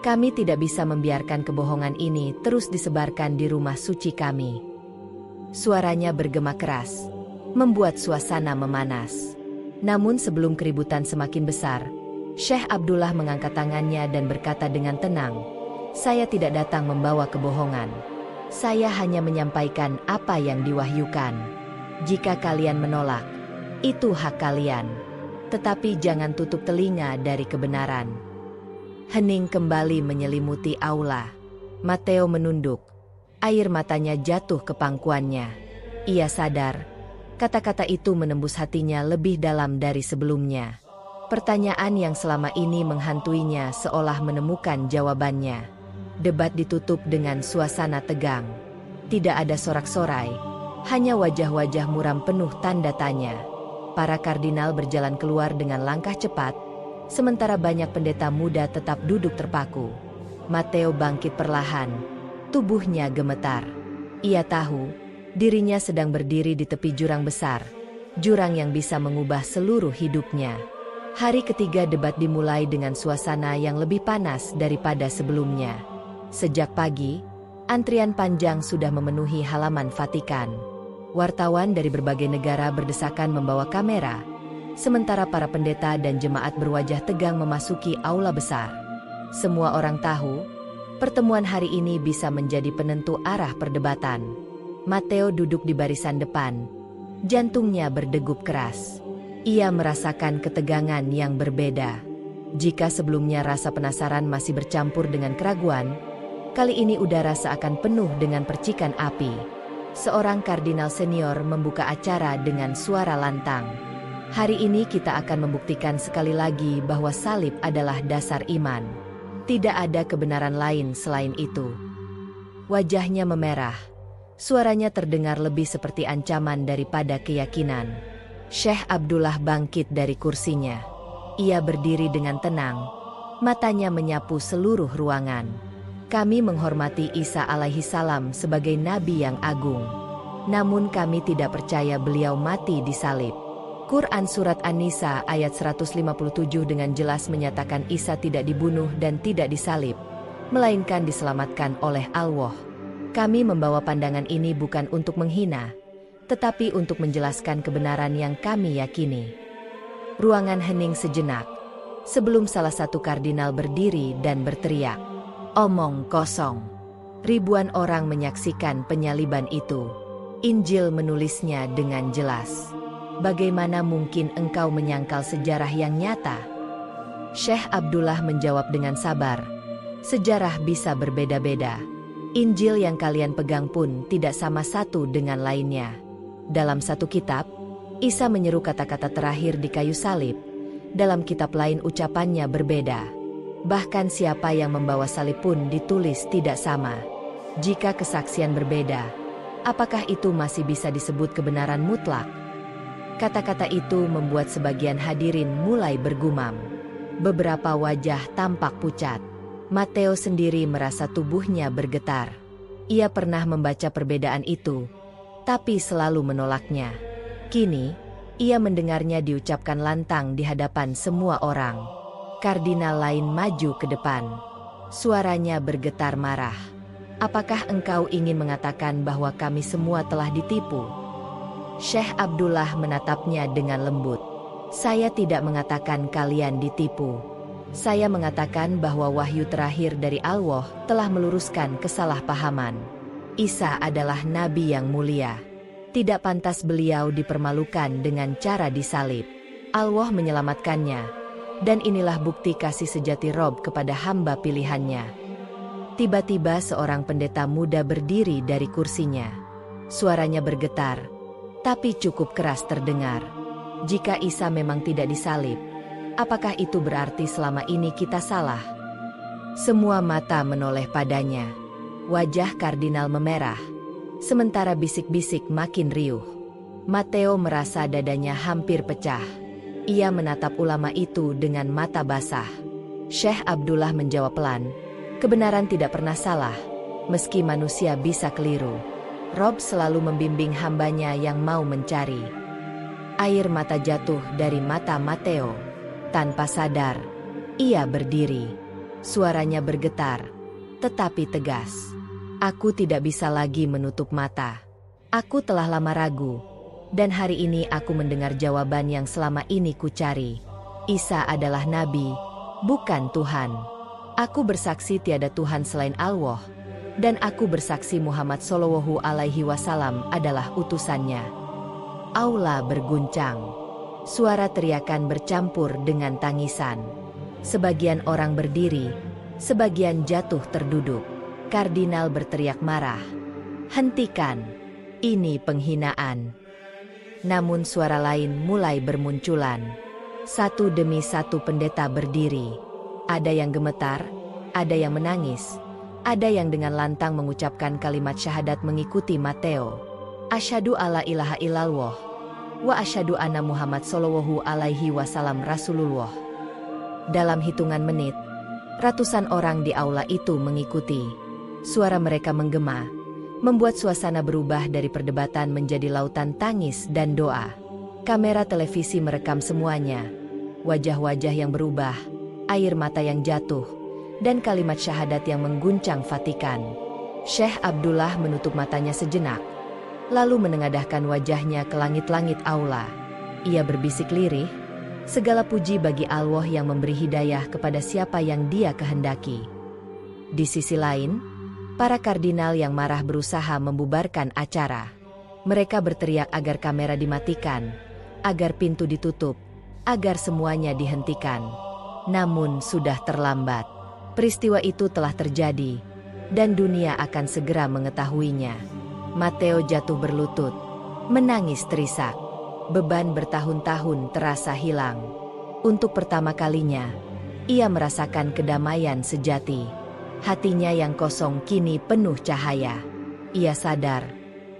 Speaker 1: Kami tidak bisa membiarkan kebohongan ini terus disebarkan di rumah suci kami." Suaranya bergema keras, membuat suasana memanas. Namun sebelum keributan semakin besar, Syekh Abdullah mengangkat tangannya dan berkata dengan tenang, "Saya tidak datang membawa kebohongan. Saya hanya menyampaikan apa yang diwahyukan. Jika kalian menolak, itu hak kalian. Tetapi jangan tutup telinga dari kebenaran." Hening kembali menyelimuti aula. Matteo menunduk. Air matanya jatuh ke pangkuannya. Ia sadar, kata-kata itu menembus hatinya lebih dalam dari sebelumnya. Pertanyaan yang selama ini menghantuinya seolah menemukan jawabannya. Debat ditutup dengan suasana tegang. Tidak ada sorak-sorai, hanya wajah-wajah muram penuh tanda tanya. Para kardinal berjalan keluar dengan langkah cepat, sementara banyak pendeta muda tetap duduk terpaku. Matteo bangkit perlahan, tubuhnya gemetar. Ia tahu, dirinya sedang berdiri di tepi jurang besar, jurang yang bisa mengubah seluruh hidupnya. Hari ketiga debat dimulai dengan suasana yang lebih panas daripada sebelumnya. Sejak pagi, antrian panjang sudah memenuhi halaman Vatikan. Wartawan dari berbagai negara berdesakan membawa kamera, sementara para pendeta dan jemaat berwajah tegang memasuki aula besar. Semua orang tahu, pertemuan hari ini bisa menjadi penentu arah perdebatan. Matteo duduk di barisan depan. Jantungnya berdegup keras. Ia merasakan ketegangan yang berbeda. Jika sebelumnya rasa penasaran masih bercampur dengan keraguan, kali ini udara seakan penuh dengan percikan api. Seorang kardinal senior membuka acara dengan suara lantang. "Hari ini kita akan membuktikan sekali lagi bahwa salib adalah dasar iman. Tidak ada kebenaran lain selain itu." Wajahnya memerah. Suaranya terdengar lebih seperti ancaman daripada keyakinan. Syekh Abdullah bangkit dari kursinya. Ia berdiri dengan tenang. Matanya menyapu seluruh ruangan. "Kami menghormati Isa alaihi salam sebagai nabi yang agung. Namun kami tidak percaya beliau mati disalib." Quran Surat An-Nisa ayat 157 dengan jelas menyatakan Isa tidak dibunuh dan tidak disalib, melainkan diselamatkan oleh Allah. Kami membawa pandangan ini bukan untuk menghina, tetapi untuk menjelaskan kebenaran yang kami yakini. Ruangan hening sejenak, sebelum salah satu kardinal berdiri dan berteriak, "Omong kosong." Ribuan orang menyaksikan penyaliban itu. Injil menulisnya dengan jelas. "Bagaimana mungkin engkau menyangkal sejarah yang nyata?" Syekh Abdullah menjawab dengan sabar, "Sejarah bisa berbeda-beda. Injil yang kalian pegang pun tidak sama satu dengan lainnya. Dalam satu kitab, Isa menyeru kata-kata terakhir di kayu salib. Dalam kitab lain ucapannya berbeda. Bahkan siapa yang membawa salib pun ditulis tidak sama. Jika kesaksian berbeda, apakah itu masih bisa disebut kebenaran mutlak?" Kata-kata itu membuat sebagian hadirin mulai bergumam. Beberapa wajah tampak pucat. Matteo sendiri merasa tubuhnya bergetar. Ia pernah membaca perbedaan itu, tapi selalu menolaknya. Kini, ia mendengarnya diucapkan lantang di hadapan semua orang. Kardinal lain maju ke depan. Suaranya bergetar marah. "Apakah engkau ingin mengatakan bahwa kami semua telah ditipu?" Syekh Abdullah menatapnya dengan lembut. "Saya tidak mengatakan kalian ditipu. Saya mengatakan bahwa wahyu terakhir dari Allah telah meluruskan kesalahpahaman. Isa adalah nabi yang mulia. Tidak pantas beliau dipermalukan dengan cara disalib. Allah menyelamatkannya, dan inilah bukti kasih sejati Rob kepada hamba pilihannya." Tiba-tiba seorang pendeta muda berdiri dari kursinya. Suaranya bergetar, tapi cukup keras terdengar. "Jika Isa memang tidak disalib, apakah itu berarti selama ini kita salah?" Semua mata menoleh padanya. Wajah kardinal memerah, sementara bisik-bisik makin riuh. Matteo merasa dadanya hampir pecah. Ia menatap ulama itu dengan mata basah. Syekh Abdullah menjawab pelan, "Kebenaran tidak pernah salah, meski manusia bisa keliru. Rob selalu membimbing hambanya yang mau mencari." Air mata jatuh dari mata Matteo. Tanpa sadar, ia berdiri. Suaranya bergetar, tetapi tegas. "Aku tidak bisa lagi menutup mata. Aku telah lama ragu. Dan hari ini aku mendengar jawaban yang selama ini kucari. Isa adalah nabi, bukan Tuhan. Aku bersaksi tiada Tuhan selain Allah. Dan aku bersaksi Muhammad Shallallahu Alaihi Wasallam adalah utusannya." Aula berguncang. Suara teriakan bercampur dengan tangisan. Sebagian orang berdiri, sebagian jatuh terduduk. Kardinal berteriak marah, "Hentikan! Ini penghinaan!" Namun suara lain mulai bermunculan. Satu demi satu pendeta berdiri. Ada yang gemetar, ada yang menangis, ada yang dengan lantang mengucapkan kalimat syahadat mengikuti Matteo. "Asyhadu alla ilaha illallah wa asyhadu anna Muhammad Shallallahu Alaihi Wasallam Rasulullah." Dalam hitungan menit, ratusan orang di aula itu mengikuti. Suara mereka menggema, membuat suasana berubah dari perdebatan menjadi lautan tangis dan doa. Kamera televisi merekam semuanya. Wajah-wajah yang berubah, air mata yang jatuh, dan kalimat syahadat yang mengguncang Vatikan. Syekh Abdullah menutup matanya sejenak, lalu menengadahkan wajahnya ke langit-langit aula. Ia berbisik lirih, "Segala puji bagi Allah yang memberi hidayah kepada siapa yang Dia kehendaki." Di sisi lain, para kardinal yang marah berusaha membubarkan acara. Mereka berteriak agar kamera dimatikan, agar pintu ditutup, agar semuanya dihentikan. Namun sudah terlambat. Peristiwa itu telah terjadi, dan dunia akan segera mengetahuinya. Matteo jatuh berlutut, menangis terisak. Beban bertahun-tahun terasa hilang. Untuk pertama kalinya, ia merasakan kedamaian sejati. Hatinya yang kosong kini penuh cahaya. Ia sadar,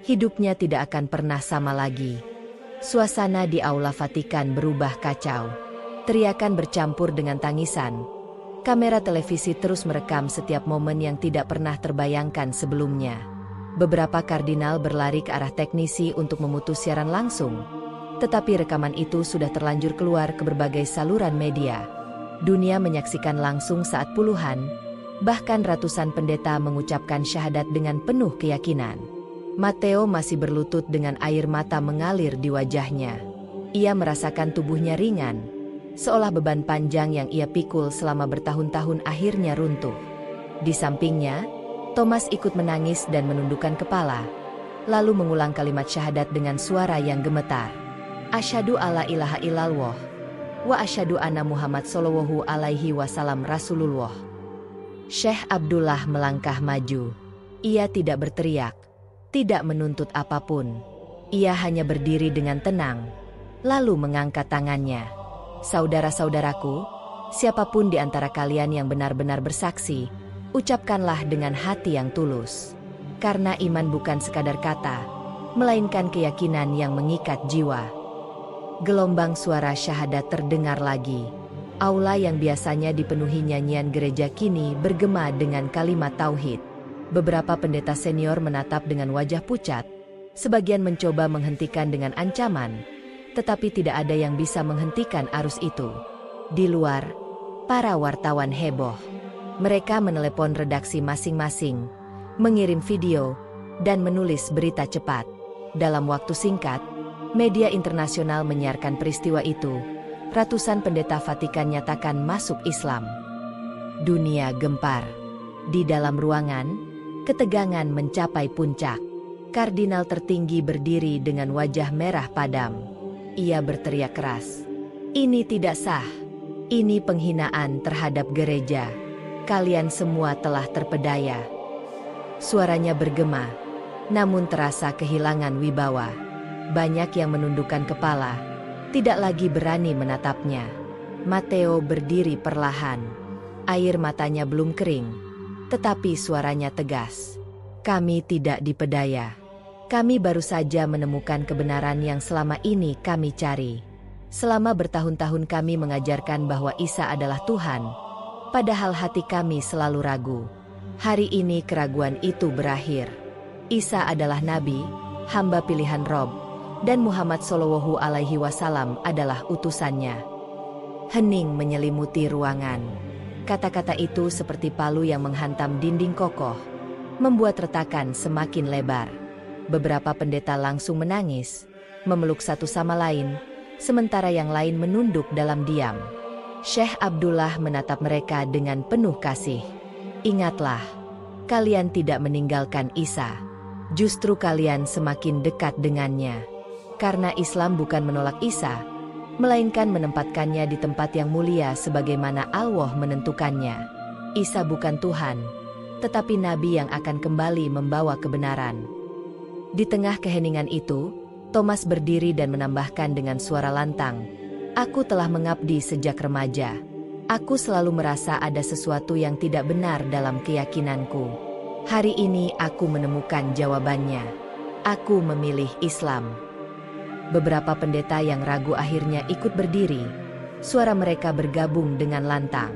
Speaker 1: hidupnya tidak akan pernah sama lagi. Suasana di aula Vatikan berubah kacau. Teriakan bercampur dengan tangisan. Kamera televisi terus merekam setiap momen yang tidak pernah terbayangkan sebelumnya. Beberapa kardinal berlari ke arah teknisi untuk memutus siaran langsung. Tetapi rekaman itu sudah terlanjur keluar ke berbagai saluran media. Dunia menyaksikan langsung saat puluhan, bahkan ratusan pendeta mengucapkan syahadat dengan penuh keyakinan. Matteo masih berlutut dengan air mata mengalir di wajahnya. Ia merasakan tubuhnya ringan, seolah beban panjang yang ia pikul selama bertahun-tahun akhirnya runtuh. Di sampingnya, Thomas ikut menangis dan menundukkan kepala, lalu mengulang kalimat syahadat dengan suara yang gemetar. "Asyhadu alla ilaha illallah wa asyhadu anna Muhammad Shallallahu Alaihi Wasallam Rasulullah." Syekh Abdullah melangkah maju. Ia tidak berteriak, tidak menuntut apapun. Ia hanya berdiri dengan tenang, lalu mengangkat tangannya. "Saudara-saudaraku, siapapun di antara kalian yang benar-benar bersaksi, ucapkanlah dengan hati yang tulus. Karena iman bukan sekadar kata, melainkan keyakinan yang mengikat jiwa." Gelombang suara syahadat terdengar lagi. Aula yang biasanya dipenuhi nyanyian gereja kini bergema dengan kalimat tauhid. Beberapa pendeta senior menatap dengan wajah pucat. Sebagian mencoba menghentikan dengan ancaman, tetapi tidak ada yang bisa menghentikan arus itu. Di luar, para wartawan heboh. Mereka menelepon redaksi masing-masing, mengirim video, dan menulis berita cepat. Dalam waktu singkat, media internasional menyiarkan peristiwa itu. Ratusan pendeta Vatikan nyatakan masuk Islam. Dunia gempar. Di dalam ruangan, ketegangan mencapai puncak. Kardinal tertinggi berdiri dengan wajah merah padam. Ia berteriak keras, "Ini tidak sah. Ini penghinaan terhadap gereja. Kalian semua telah terpedaya." Suaranya bergema, namun terasa kehilangan wibawa. Banyak yang menundukkan kepala, tidak lagi berani menatapnya. Matteo berdiri perlahan. Air matanya belum kering, tetapi suaranya tegas. "Kami tidak dipedaya. Kami baru saja menemukan kebenaran yang selama ini kami cari. Selama bertahun-tahun kami mengajarkan bahwa Isa adalah Tuhan, padahal hati kami selalu ragu. Hari ini keraguan itu berakhir. Isa adalah Nabi, hamba pilihan Rob, dan Muhammad Shallallahu Alaihi Wasallam adalah utusannya. Hening menyelimuti ruangan. Kata-kata itu seperti palu yang menghantam dinding kokoh, membuat retakan semakin lebar. Beberapa pendeta langsung menangis, memeluk satu sama lain, sementara yang lain menunduk dalam diam. Syekh Abdullah menatap mereka dengan penuh kasih. Ingatlah, kalian tidak meninggalkan Isa. Justru kalian semakin dekat dengannya. Karena Islam bukan menolak Isa, melainkan menempatkannya di tempat yang mulia sebagaimana Allah menentukannya. Isa bukan Tuhan, tetapi Nabi yang akan kembali membawa kebenaran. Di tengah keheningan itu, Thomas berdiri dan menambahkan dengan suara lantang, "Aku telah mengabdi sejak remaja. Aku selalu merasa ada sesuatu yang tidak benar dalam keyakinanku. Hari ini aku menemukan jawabannya. Aku memilih Islam." Beberapa pendeta yang ragu akhirnya ikut berdiri. Suara mereka bergabung dengan lantang.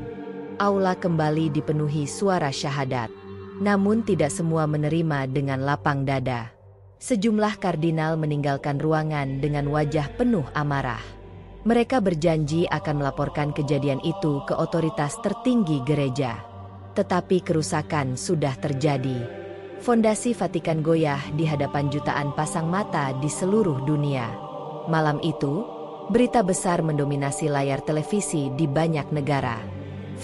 Speaker 1: Aula kembali dipenuhi suara syahadat. Namun tidak semua menerima dengan lapang dada. Sejumlah kardinal meninggalkan ruangan dengan wajah penuh amarah. Mereka berjanji akan melaporkan kejadian itu ke otoritas tertinggi gereja. Tetapi kerusakan sudah terjadi. Fondasi Vatikan goyah di hadapan jutaan pasang mata di seluruh dunia. Malam itu, berita besar mendominasi layar televisi di banyak negara.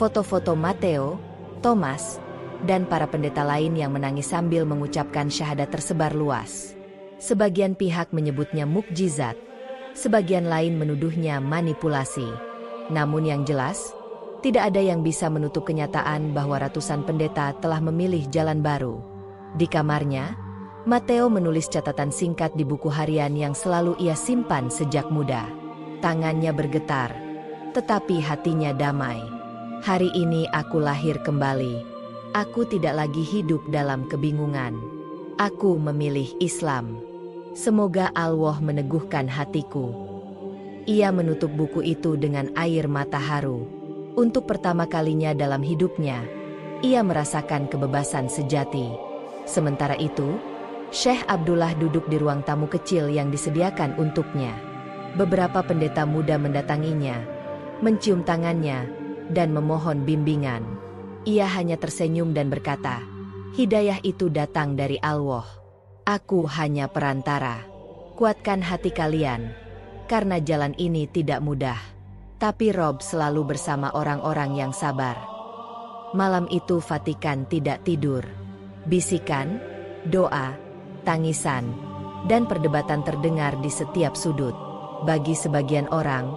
Speaker 1: Foto-foto Matteo, Thomas, dan para pendeta lain yang menangis sambil mengucapkan syahadat tersebar luas. Sebagian pihak menyebutnya mukjizat, sebagian lain menuduhnya manipulasi. Namun yang jelas, tidak ada yang bisa menutup kenyataan bahwa ratusan pendeta telah memilih jalan baru. Di kamarnya, Matteo menulis catatan singkat di buku harian yang selalu ia simpan sejak muda. Tangannya bergetar, tetapi hatinya damai. Hari ini aku lahir kembali. Aku tidak lagi hidup dalam kebingungan. Aku memilih Islam. Semoga Allah meneguhkan hatiku. Ia menutup buku itu dengan air mata haru. Untuk pertama kalinya dalam hidupnya, ia merasakan kebebasan sejati. Sementara itu, Syekh Abdullah duduk di ruang tamu kecil yang disediakan untuknya. Beberapa pendeta muda mendatanginya, mencium tangannya, dan memohon bimbingan. Ia hanya tersenyum dan berkata, "Hidayah itu datang dari Allah. Aku hanya perantara. Kuatkan hati kalian, karena jalan ini tidak mudah. Tapi Rob selalu bersama orang-orang yang sabar." Malam itu Vatikan tidak tidur. Bisikan, doa, tangisan, dan perdebatan terdengar di setiap sudut. Bagi sebagian orang,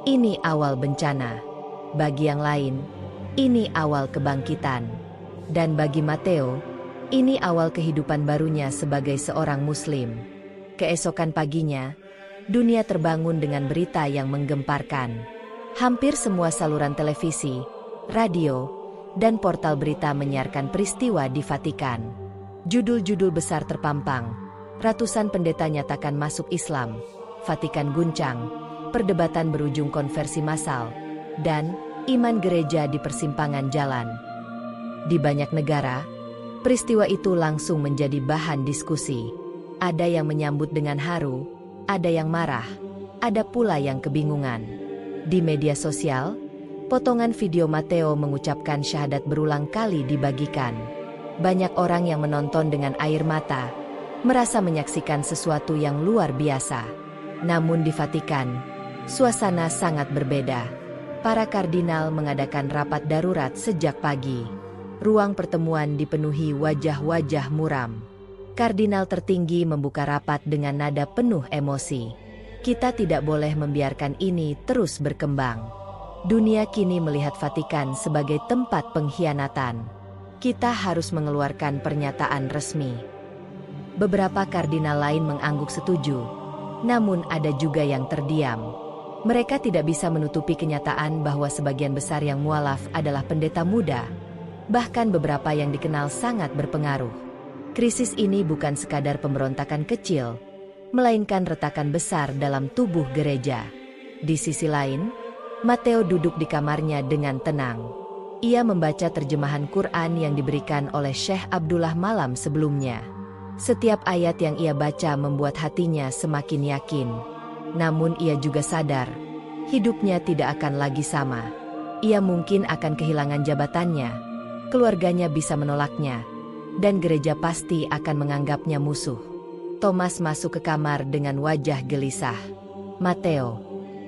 Speaker 1: ini awal bencana. Bagi yang lain, ini awal kebangkitan. Dan bagi Matteo, ini awal kehidupan barunya sebagai seorang Muslim. Keesokan paginya, dunia terbangun dengan berita yang menggemparkan. Hampir semua saluran televisi, radio, dan portal berita menyiarkan peristiwa di Vatikan. Judul-judul besar terpampang. Ratusan pendeta nyatakan masuk Islam. Vatikan guncang. Perdebatan berujung konversi massal. Dan iman gereja di persimpangan jalan. Di banyak negara, peristiwa itu langsung menjadi bahan diskusi. Ada yang menyambut dengan haru, ada yang marah, ada pula yang kebingungan. Di media sosial, potongan video Matteo mengucapkan syahadat berulang kali dibagikan. Banyak orang yang menonton dengan air mata, merasa menyaksikan sesuatu yang luar biasa. Namun di Vatikan, suasana sangat berbeda. Para kardinal mengadakan rapat darurat sejak pagi. Ruang pertemuan dipenuhi wajah-wajah muram. Kardinal tertinggi membuka rapat dengan nada penuh emosi. "Kita tidak boleh membiarkan ini terus berkembang. Dunia kini melihat Vatikan sebagai tempat pengkhianatan. Kita harus mengeluarkan pernyataan resmi." Beberapa kardinal lain mengangguk setuju, namun ada juga yang terdiam. Mereka tidak bisa menutupi kenyataan bahwa sebagian besar yang mualaf adalah pendeta muda, bahkan beberapa yang dikenal sangat berpengaruh. Krisis ini bukan sekadar pemberontakan kecil, melainkan retakan besar dalam tubuh gereja. Di sisi lain, Matteo duduk di kamarnya dengan tenang. Ia membaca terjemahan Quran yang diberikan oleh Syekh Abdullah malam sebelumnya. Setiap ayat yang ia baca membuat hatinya semakin yakin. Namun ia juga sadar, hidupnya tidak akan lagi sama. Ia mungkin akan kehilangan jabatannya, keluarganya bisa menolaknya, dan gereja pasti akan menganggapnya musuh. Thomas masuk ke kamar dengan wajah gelisah. "Matteo,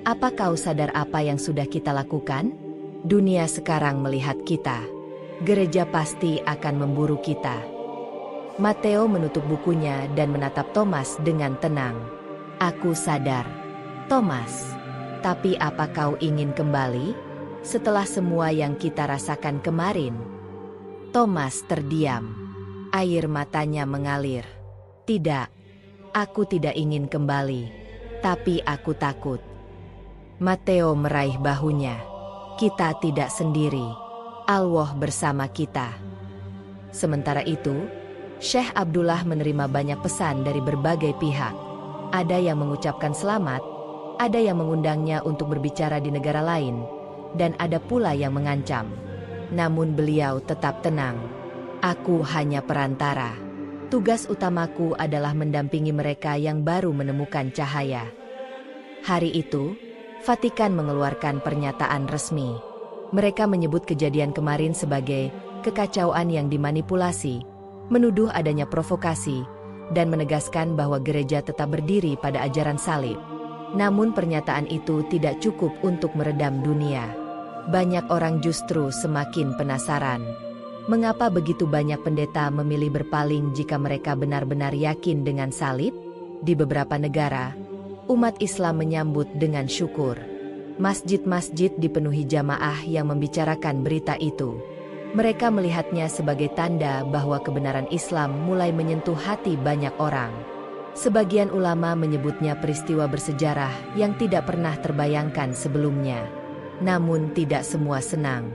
Speaker 1: apa kau sadar apa yang sudah kita lakukan? Dunia sekarang melihat kita. Gereja pasti akan memburu kita." Matteo menutup bukunya dan menatap Thomas dengan tenang. "Aku sadar, Thomas. Tapi apa kau ingin kembali? Setelah semua yang kita rasakan kemarin?" Thomas terdiam. Air matanya mengalir. "Tidak, aku tidak ingin kembali. Tapi aku takut." Matteo meraih bahunya. "Kita tidak sendiri. Allah bersama kita." Sementara itu, Syekh Abdullah menerima banyak pesan dari berbagai pihak. Ada yang mengucapkan selamat, ada yang mengundangnya untuk berbicara di negara lain, dan ada pula yang mengancam. Namun beliau tetap tenang. "Aku hanya perantara. Tugas utamaku adalah mendampingi mereka yang baru menemukan cahaya." Hari itu, Vatikan mengeluarkan pernyataan resmi. Mereka menyebut kejadian kemarin sebagai kekacauan yang dimanipulasi, menuduh adanya provokasi, dan menegaskan bahwa gereja tetap berdiri pada ajaran salib. Namun pernyataan itu tidak cukup untuk meredam dunia. Banyak orang justru semakin penasaran. Mengapa begitu banyak pendeta memilih berpaling jika mereka benar-benar yakin dengan salib? Di beberapa negara, umat Islam menyambut dengan syukur. Masjid-masjid dipenuhi jamaah yang membicarakan berita itu. Mereka melihatnya sebagai tanda bahwa kebenaran Islam mulai menyentuh hati banyak orang. Sebagian ulama menyebutnya peristiwa bersejarah yang tidak pernah terbayangkan sebelumnya. Namun tidak semua senang.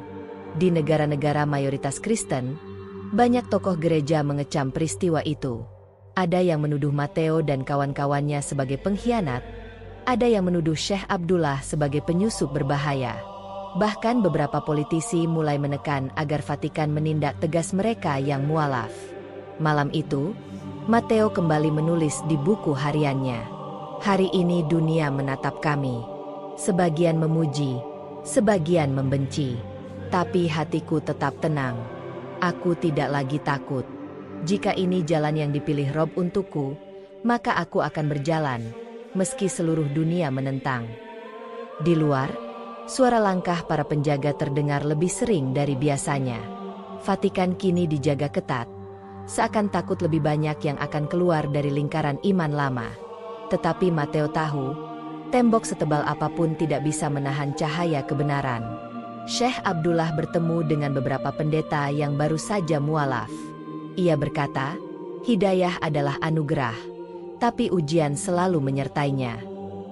Speaker 1: Di negara-negara mayoritas Kristen, banyak tokoh gereja mengecam peristiwa itu. Ada yang menuduh Matteo dan kawan-kawannya sebagai pengkhianat, ada yang menuduh Syekh Abdullah sebagai penyusup berbahaya. Bahkan beberapa politisi mulai menekan agar Vatikan menindak tegas mereka yang mualaf. Malam itu, Matteo kembali menulis di buku hariannya. "Hari ini dunia menatap kami. Sebagian memuji, sebagian membenci. Tapi hatiku tetap tenang. Aku tidak lagi takut. Jika ini jalan yang dipilih Rob untukku, maka aku akan berjalan, meski seluruh dunia menentang." Di luar, suara langkah para penjaga terdengar lebih sering dari biasanya. Vatikan kini dijaga ketat, seakan takut lebih banyak yang akan keluar dari lingkaran iman lama. Tetapi Matteo tahu, tembok setebal apapun tidak bisa menahan cahaya kebenaran. Syekh Abdullah bertemu dengan beberapa pendeta yang baru saja mualaf. Ia berkata, hidayah adalah anugerah, tapi ujian selalu menyertainya.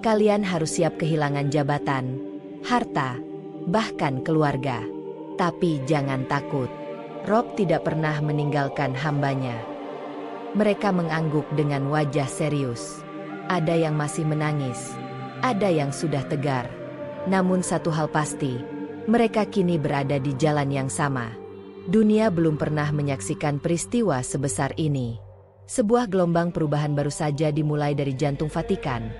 Speaker 1: Kalian harus siap kehilangan jabatan, harta, bahkan keluarga. Tapi jangan takut. Rob tidak pernah meninggalkan hambanya. Mereka mengangguk dengan wajah serius. Ada yang masih menangis, ada yang sudah tegar. Namun satu hal pasti, mereka kini berada di jalan yang sama. Dunia belum pernah menyaksikan peristiwa sebesar ini. Sebuah gelombang perubahan baru saja dimulai dari jantung Vatikan,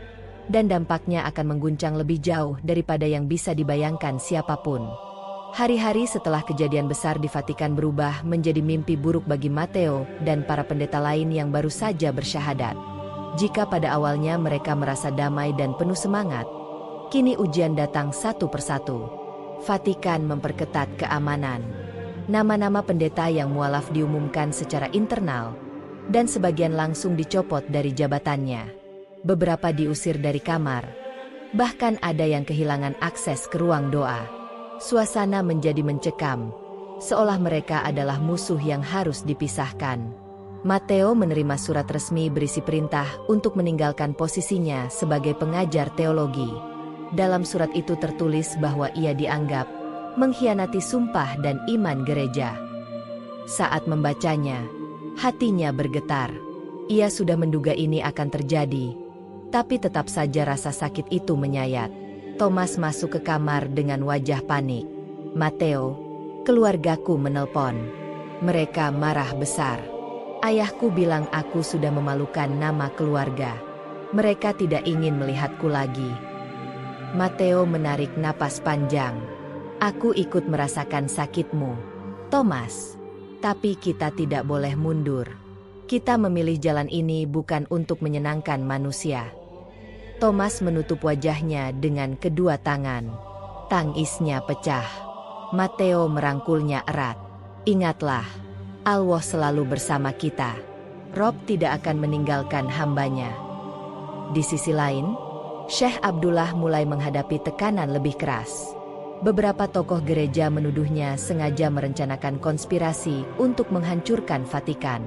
Speaker 1: dan dampaknya akan mengguncang lebih jauh daripada yang bisa dibayangkan siapapun. Hari-hari setelah kejadian besar di Vatikan berubah menjadi mimpi buruk bagi Matteo dan para pendeta lain yang baru saja bersyahadat. Jika pada awalnya mereka merasa damai dan penuh semangat, kini ujian datang satu persatu. Vatikan memperketat keamanan. Nama-nama pendeta yang mualaf diumumkan secara internal, dan sebagian langsung dicopot dari jabatannya. Beberapa diusir dari kamar, bahkan ada yang kehilangan akses ke ruang doa. Suasana menjadi mencekam, seolah mereka adalah musuh yang harus dipisahkan. Matteo menerima surat resmi berisi perintah untuk meninggalkan posisinya sebagai pengajar teologi. Dalam surat itu tertulis bahwa ia dianggap mengkhianati sumpah dan iman gereja. Saat membacanya, Hatinya bergetar. Ia sudah menduga ini akan terjadi, tapi tetap saja rasa sakit itu menyayat. Thomas masuk ke kamar dengan wajah panik. "Matteo, keluargaku menelpon. Mereka marah besar. Ayahku bilang aku sudah memalukan nama keluarga. Mereka tidak ingin melihatku lagi." Matteo menarik napas panjang. "Aku ikut merasakan sakitmu, Thomas. Tapi kita tidak boleh mundur. Kita memilih jalan ini bukan untuk menyenangkan manusia." Thomas menutup wajahnya dengan kedua tangan. Tangisnya pecah. Matteo merangkulnya erat. "Ingatlah, Allah selalu bersama kita. Rob tidak akan meninggalkan hambanya." Di sisi lain, Syekh Abdullah mulai menghadapi tekanan lebih keras. Beberapa tokoh gereja menuduhnya sengaja merencanakan konspirasi untuk menghancurkan Vatikan.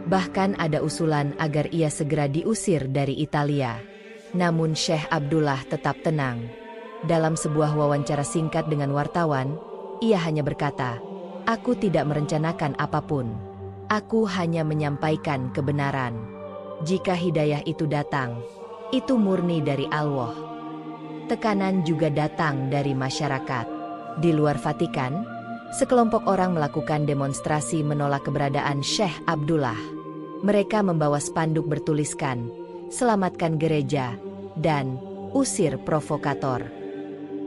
Speaker 1: Bahkan ada usulan agar ia segera diusir dari Italia. Namun Syekh Abdullah tetap tenang. Dalam sebuah wawancara singkat dengan wartawan, ia hanya berkata, "Aku tidak merencanakan apapun. Aku hanya menyampaikan kebenaran. Jika hidayah itu datang, itu murni dari Allah." Tekanan juga datang dari masyarakat. Di luar Vatikan, sekelompok orang melakukan demonstrasi menolak keberadaan Syekh Abdullah. Mereka membawa spanduk bertuliskan, "Selamatkan gereja," dan "Usir provokator."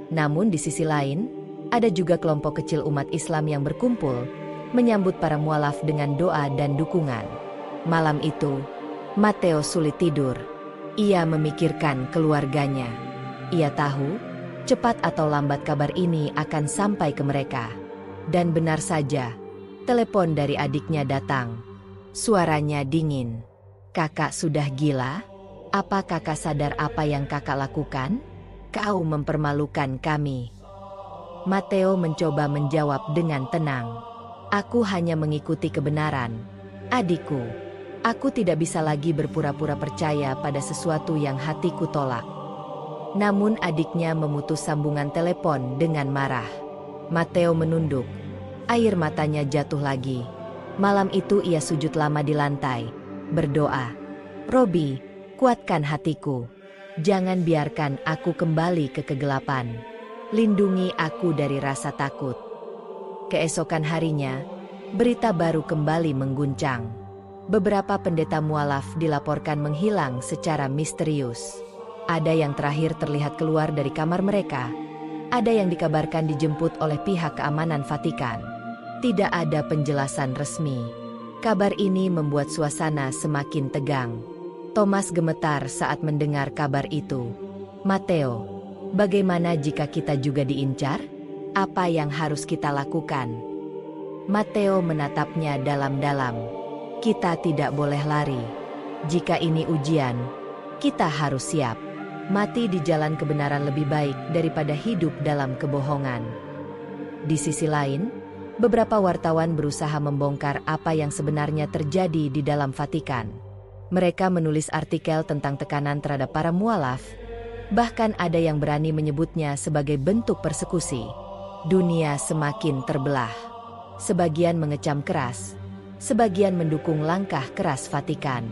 Speaker 1: Namun di sisi lain, ada juga kelompok kecil umat Islam yang berkumpul, menyambut para mualaf dengan doa dan dukungan. Malam itu, Matteo sulit tidur. Ia memikirkan keluarganya. Ia tahu, cepat atau lambat kabar ini akan sampai ke mereka. Dan benar saja, telepon dari adiknya datang. Suaranya dingin. "Kakak sudah gila? Apa kakak sadar apa yang kakak lakukan? Kau mempermalukan kami." Matteo mencoba menjawab dengan tenang. "Aku hanya mengikuti kebenaran. Adikku, aku tidak bisa lagi berpura-pura percaya pada sesuatu yang hatiku tolak." Namun adiknya memutus sambungan telepon dengan marah. Matteo menunduk. Air matanya jatuh lagi. Malam itu ia sujud lama di lantai, berdoa, "Robi, kuatkan hatiku. Jangan biarkan aku kembali ke kegelapan. Lindungi aku dari rasa takut." Keesokan harinya, berita baru kembali mengguncang. Beberapa pendeta mualaf dilaporkan menghilang secara misterius. Ada yang terakhir terlihat keluar dari kamar mereka. Ada yang dikabarkan dijemput oleh pihak keamanan Vatikan. Tidak ada penjelasan resmi. Kabar ini membuat suasana semakin tegang. Thomas gemetar saat mendengar kabar itu. "Matteo, bagaimana jika kita juga diincar? Apa yang harus kita lakukan?" Matteo menatapnya dalam-dalam. "Kita tidak boleh lari. Jika ini ujian, kita harus siap. Mati di jalan kebenaran lebih baik daripada hidup dalam kebohongan." Di sisi lain, beberapa wartawan berusaha membongkar apa yang sebenarnya terjadi di dalam Vatikan. Mereka menulis artikel tentang tekanan terhadap para mualaf. Bahkan ada yang berani menyebutnya sebagai bentuk persekusi. Dunia semakin terbelah. Sebagian mengecam keras, sebagian mendukung langkah keras Vatikan.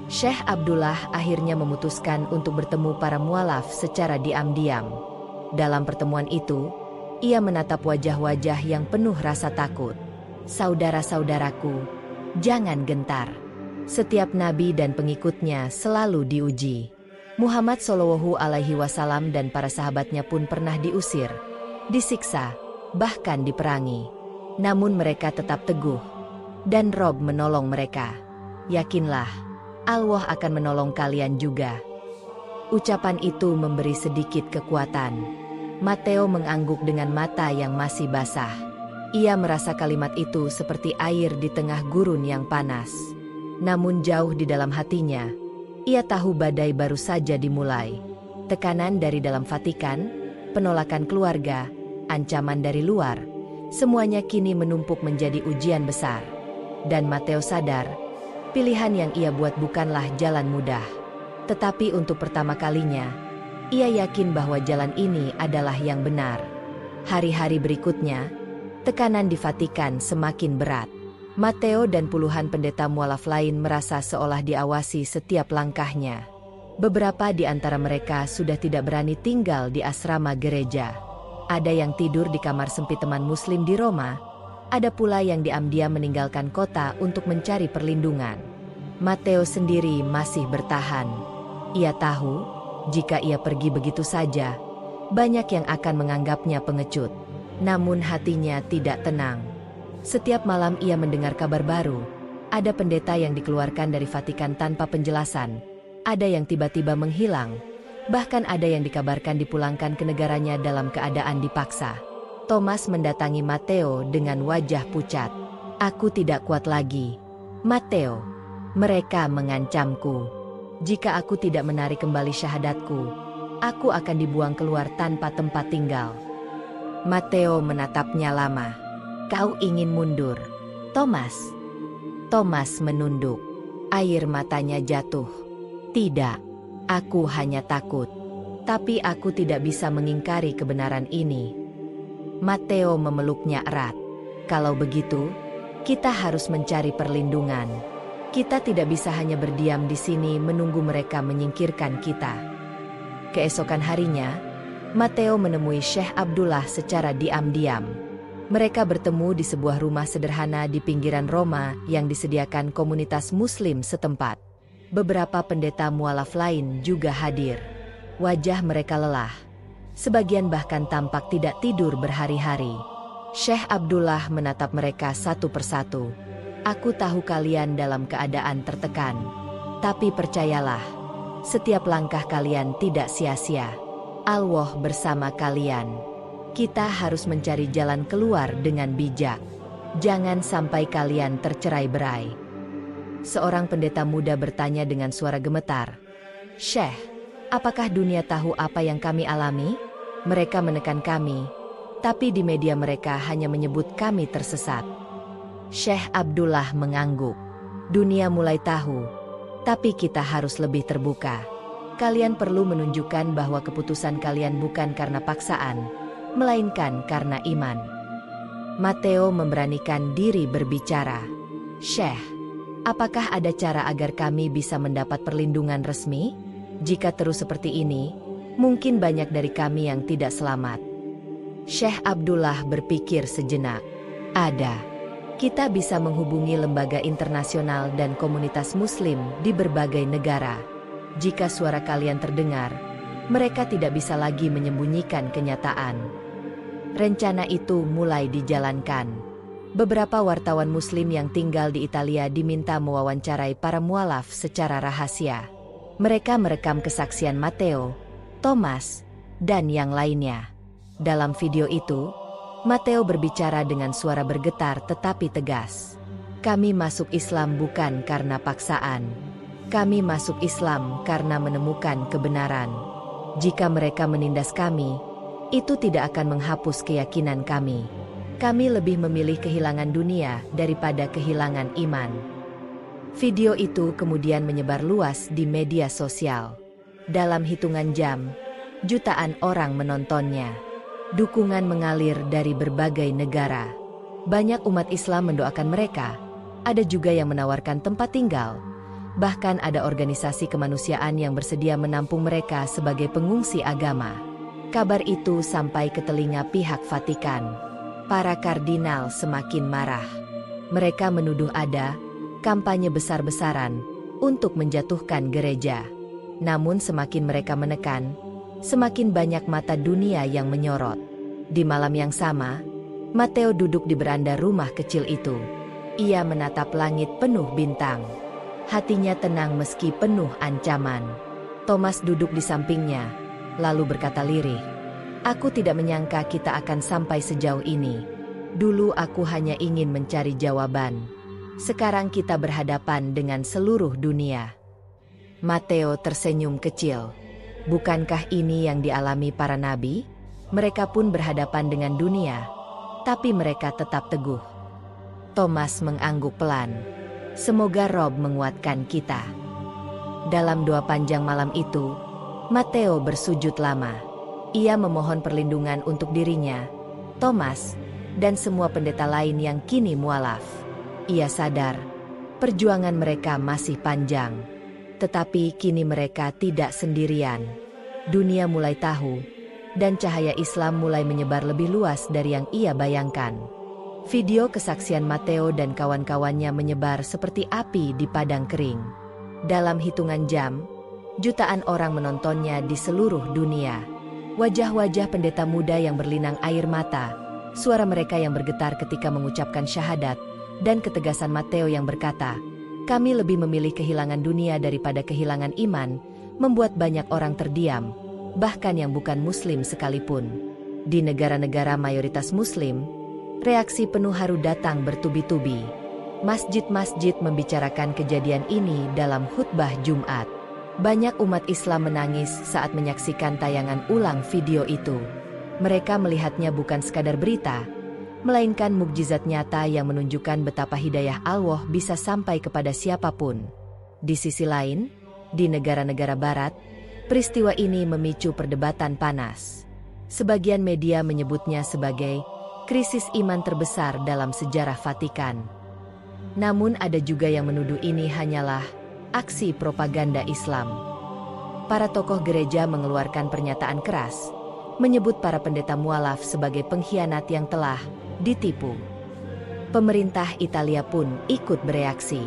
Speaker 1: Syekh Abdullah akhirnya memutuskan untuk bertemu para mualaf secara diam-diam. Dalam pertemuan itu, ia menatap wajah-wajah yang penuh rasa takut. "Saudara-saudaraku, jangan gentar. Setiap nabi dan pengikutnya selalu diuji. Muhammad Shallallahu Alaihi Wasallam dan para sahabatnya pun pernah diusir, disiksa, bahkan diperangi. Namun mereka tetap teguh. Dan Rob menolong mereka. Yakinlah, Allah akan menolong kalian juga." Ucapan itu memberi sedikit kekuatan. Matteo mengangguk dengan mata yang masih basah. Ia merasa kalimat itu seperti air di tengah gurun yang panas. Namun jauh di dalam hatinya, ia tahu badai baru saja dimulai. Tekanan dari dalam Vatikan, penolakan keluarga, ancaman dari luar, semuanya kini menumpuk menjadi ujian besar. Dan Matteo sadar, pilihan yang ia buat bukanlah jalan mudah. Tetapi untuk pertama kalinya, ia yakin bahwa jalan ini adalah yang benar. Hari-hari berikutnya, tekanan di Vatikan semakin berat. Mateo dan puluhan pendeta mualaf lain merasa seolah diawasi setiap langkahnya. Beberapa di antara mereka sudah tidak berani tinggal di asrama gereja. Ada yang tidur di kamar sempit teman muslim di Roma, ada pula yang diam-diam meninggalkan kota untuk mencari perlindungan. Mateo sendiri masih bertahan. Ia tahu, jika ia pergi begitu saja, banyak yang akan menganggapnya pengecut. Namun hatinya tidak tenang. Setiap malam ia mendengar kabar baru. Ada pendeta yang dikeluarkan dari Vatikan tanpa penjelasan. Ada yang tiba-tiba menghilang. Bahkan ada yang dikabarkan dipulangkan ke negaranya dalam keadaan dipaksa. Thomas mendatangi Mateo dengan wajah pucat. "Aku tidak kuat lagi. Mateo, mereka mengancamku. Jika aku tidak menarik kembali syahadatku, aku akan dibuang keluar tanpa tempat tinggal." Mateo menatapnya lama. "Kau ingin mundur, Thomas?" Thomas menunduk. Air matanya jatuh. "Tidak, aku hanya takut. Tapi aku tidak bisa mengingkari kebenaran ini." Mateo memeluknya erat. "Kalau begitu, kita harus mencari perlindungan. Kita tidak bisa hanya berdiam di sini menunggu mereka menyingkirkan kita." Keesokan harinya, Mateo menemui Syekh Abdullah secara diam-diam. Mereka bertemu di sebuah rumah sederhana di pinggiran Roma yang disediakan komunitas muslim setempat. Beberapa pendeta mualaf lain juga hadir. Wajah mereka lelah. Sebagian bahkan tampak tidak tidur berhari-hari. Syekh Abdullah menatap mereka satu persatu. "Aku tahu kalian dalam keadaan tertekan. Tapi percayalah, setiap langkah kalian tidak sia-sia. Allah bersama kalian. Kita harus mencari jalan keluar dengan bijak. Jangan sampai kalian tercerai-berai." Seorang pendeta muda bertanya dengan suara gemetar, "Syekh, apakah dunia tahu apa yang kami alami? Mereka menekan kami, tapi di media mereka hanya menyebut kami tersesat." Syekh Abdullah mengangguk. "Dunia mulai tahu, tapi kita harus lebih terbuka. Kalian perlu menunjukkan bahwa keputusan kalian bukan karena paksaan, melainkan karena iman." Mateo memberanikan diri berbicara. "Syekh, apakah ada cara agar kami bisa mendapat perlindungan resmi? Jika terus seperti ini, mungkin banyak dari kami yang tidak selamat." Syekh Abdullah berpikir sejenak. "Ada. Kita bisa menghubungi lembaga internasional dan komunitas muslim di berbagai negara. Jika suara kalian terdengar, mereka tidak bisa lagi menyembunyikan kenyataan." Rencana itu mulai dijalankan. Beberapa wartawan muslim yang tinggal di Italia diminta mewawancarai para mualaf secara rahasia. Mereka merekam kesaksian Mateo, Thomas, dan yang lainnya. Dalam video itu, Mateo berbicara dengan suara bergetar tetapi tegas. "Kami masuk Islam bukan karena paksaan. Kami masuk Islam karena menemukan kebenaran. Jika mereka menindas kami, itu tidak akan menghapus keyakinan kami. Kami lebih memilih kehilangan dunia daripada kehilangan iman." Video itu kemudian menyebar luas di media sosial. Dalam hitungan jam, jutaan orang menontonnya. Dukungan mengalir dari berbagai negara. Banyak umat Islam mendoakan mereka. Ada juga yang menawarkan tempat tinggal. Bahkan ada organisasi kemanusiaan yang bersedia menampung mereka sebagai pengungsi agama. Kabar itu sampai ke telinga pihak Vatikan. Para kardinal semakin marah. Mereka menuduh ada kampanye besar-besaran untuk menjatuhkan gereja. Namun semakin mereka menekan, semakin banyak mata dunia yang menyorot. Di malam yang sama, Mateo duduk di beranda rumah kecil itu. Ia menatap langit penuh bintang. Hatinya tenang meski penuh ancaman. Thomas duduk di sampingnya, lalu berkata lirih, "Aku tidak menyangka kita akan sampai sejauh ini. Dulu aku hanya ingin mencari jawaban. Sekarang kita berhadapan dengan seluruh dunia." Mateo tersenyum kecil. Bukankah ini yang dialami para nabi? Mereka pun berhadapan dengan dunia, tapi mereka tetap teguh. Thomas mengangguk pelan. "Semoga Rob menguatkan kita." Dalam doa panjang malam itu, Mateo bersujud lama. Ia memohon perlindungan untuk dirinya, Thomas, dan semua pendeta lain yang kini mualaf. Ia sadar, perjuangan mereka masih panjang. Tetapi kini mereka tidak sendirian. Dunia mulai tahu, dan cahaya Islam mulai menyebar lebih luas dari yang ia bayangkan. Video kesaksian Matteo dan kawan-kawannya menyebar seperti api di padang kering. Dalam hitungan jam, jutaan orang menontonnya di seluruh dunia. Wajah-wajah pendeta muda yang berlinang air mata, suara mereka yang bergetar ketika mengucapkan syahadat, dan ketegasan Matteo yang berkata, "Kami lebih memilih kehilangan dunia daripada kehilangan iman," membuat banyak orang terdiam, bahkan yang bukan Muslim sekalipun. Di negara-negara mayoritas Muslim, reaksi penuh haru datang bertubi-tubi. Masjid-masjid membicarakan kejadian ini dalam khutbah Jumat. Banyak umat Islam menangis saat menyaksikan tayangan ulang video itu. Mereka melihatnya bukan sekadar berita, melainkan mukjizat nyata yang menunjukkan betapa hidayah Allah bisa sampai kepada siapapun. Di sisi lain, di negara-negara barat, peristiwa ini memicu perdebatan panas. Sebagian media menyebutnya sebagai krisis iman terbesar dalam sejarah Vatikan. Namun ada juga yang menuduh ini hanyalah aksi propaganda Islam. Para tokoh gereja mengeluarkan pernyataan keras, menyebut para pendeta mualaf sebagai pengkhianat yang telah ditipu. Pemerintah Italia pun ikut bereaksi.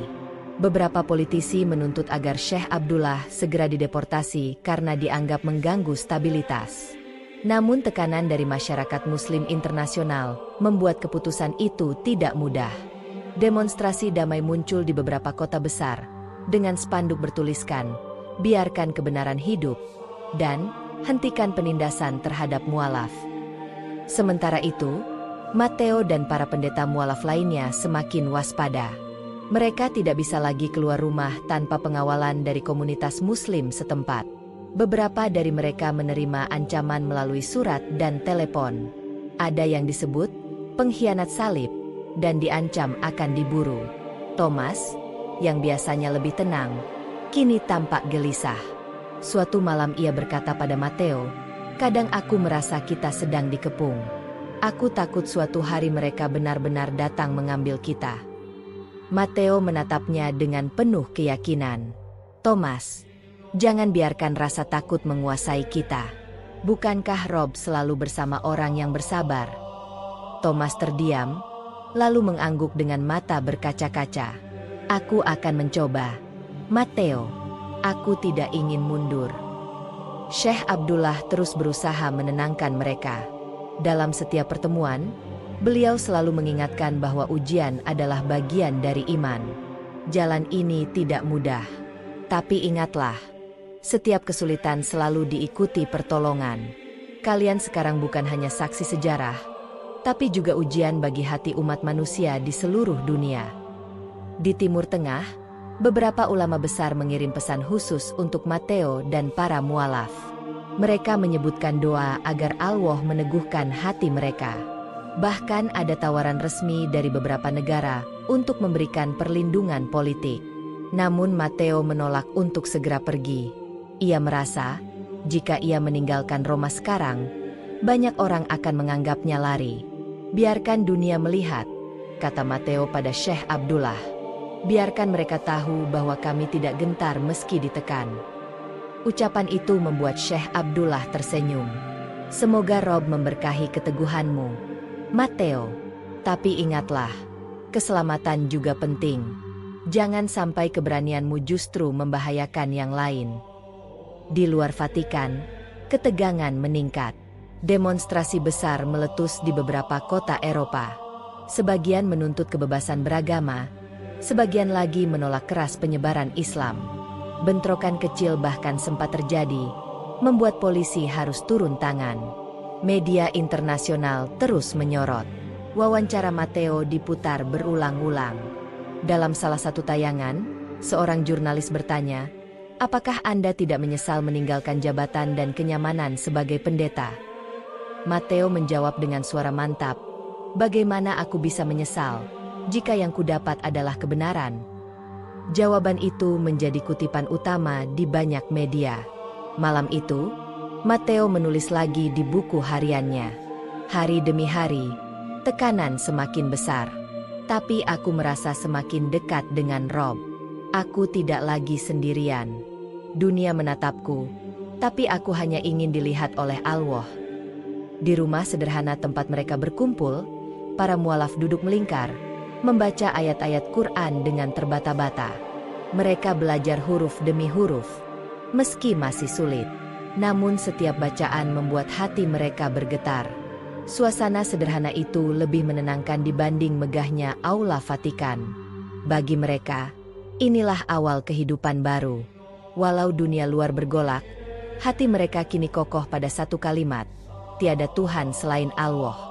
Speaker 1: Beberapa politisi menuntut agar Syekh Abdullah segera dideportasi karena dianggap mengganggu stabilitas. Namun tekanan dari masyarakat Muslim internasional membuat keputusan itu tidak mudah. Demonstrasi damai muncul di beberapa kota besar, dengan spanduk bertuliskan, "Biarkan kebenaran hidup," dan "Hentikan penindasan terhadap mualaf." Sementara itu, Matteo dan para pendeta mualaf lainnya semakin waspada. Mereka tidak bisa lagi keluar rumah tanpa pengawalan dari komunitas Muslim setempat. Beberapa dari mereka menerima ancaman melalui surat dan telepon. Ada yang disebut pengkhianat salib dan diancam akan diburu. Thomas, yang biasanya lebih tenang, kini tampak gelisah. Suatu malam ia berkata pada Matteo, "Kadang aku merasa kita sedang dikepung. Aku takut suatu hari mereka benar-benar datang mengambil kita." Matteo menatapnya dengan penuh keyakinan. "Thomas, jangan biarkan rasa takut menguasai kita. Bukankah Rob selalu bersama orang yang bersabar?" Thomas terdiam, lalu mengangguk dengan mata berkaca-kaca. "Aku akan mencoba, Matteo. Aku tidak ingin mundur." Syekh Abdullah terus berusaha menenangkan mereka. Dalam setiap pertemuan, beliau selalu mengingatkan bahwa ujian adalah bagian dari iman. Jalan ini tidak mudah. Tapi ingatlah, setiap kesulitan selalu diikuti pertolongan. Kalian sekarang bukan hanya saksi sejarah, tapi juga ujian bagi hati umat manusia di seluruh dunia. Di Timur Tengah, beberapa ulama besar mengirim pesan khusus untuk Matteo dan para mualaf. Mereka menyebutkan doa agar Allah meneguhkan hati mereka. Bahkan ada tawaran resmi dari beberapa negara untuk memberikan perlindungan politik. Namun Matteo menolak untuk segera pergi. Ia merasa, jika ia meninggalkan Roma sekarang, banyak orang akan menganggapnya lari. "Biarkan dunia melihat," kata Matteo pada Syekh Abdullah. "Biarkan mereka tahu bahwa kami tidak gentar meski ditekan." Ucapan itu membuat Syekh Abdullah tersenyum. "Semoga Rob memberkahi keteguhanmu, Matteo. Tapi ingatlah, keselamatan juga penting. Jangan sampai keberanianmu justru membahayakan yang lain." Di luar Vatikan, ketegangan meningkat. Demonstrasi besar meletus di beberapa kota Eropa. Sebagian menuntut kebebasan beragama, sebagian lagi menolak keras penyebaran Islam. Bentrokan kecil bahkan sempat terjadi, membuat polisi harus turun tangan. Media internasional terus menyorot. Wawancara Matteo diputar berulang-ulang. Dalam salah satu tayangan, seorang jurnalis bertanya, "Apakah Anda tidak menyesal meninggalkan jabatan dan kenyamanan sebagai pendeta?" Matteo menjawab dengan suara mantap, "Bagaimana aku bisa menyesal, jika yang kudapat adalah kebenaran?" Jawaban itu menjadi kutipan utama di banyak media. Malam itu, Matteo menulis lagi di buku hariannya. Hari demi hari, tekanan semakin besar. Tapi aku merasa semakin dekat dengan Rob. Aku tidak lagi sendirian. Dunia menatapku, tapi aku hanya ingin dilihat oleh Allah. Di rumah sederhana tempat mereka berkumpul, para mualaf duduk melingkar, membaca ayat-ayat Quran dengan terbata-bata. Mereka belajar huruf demi huruf, meski masih sulit. Namun setiap bacaan membuat hati mereka bergetar. Suasana sederhana itu lebih menenangkan dibanding megahnya Aula Vatikan. Bagi mereka, inilah awal kehidupan baru. Walau dunia luar bergolak, hati mereka kini kokoh pada satu kalimat, tiada Tuhan selain Allah.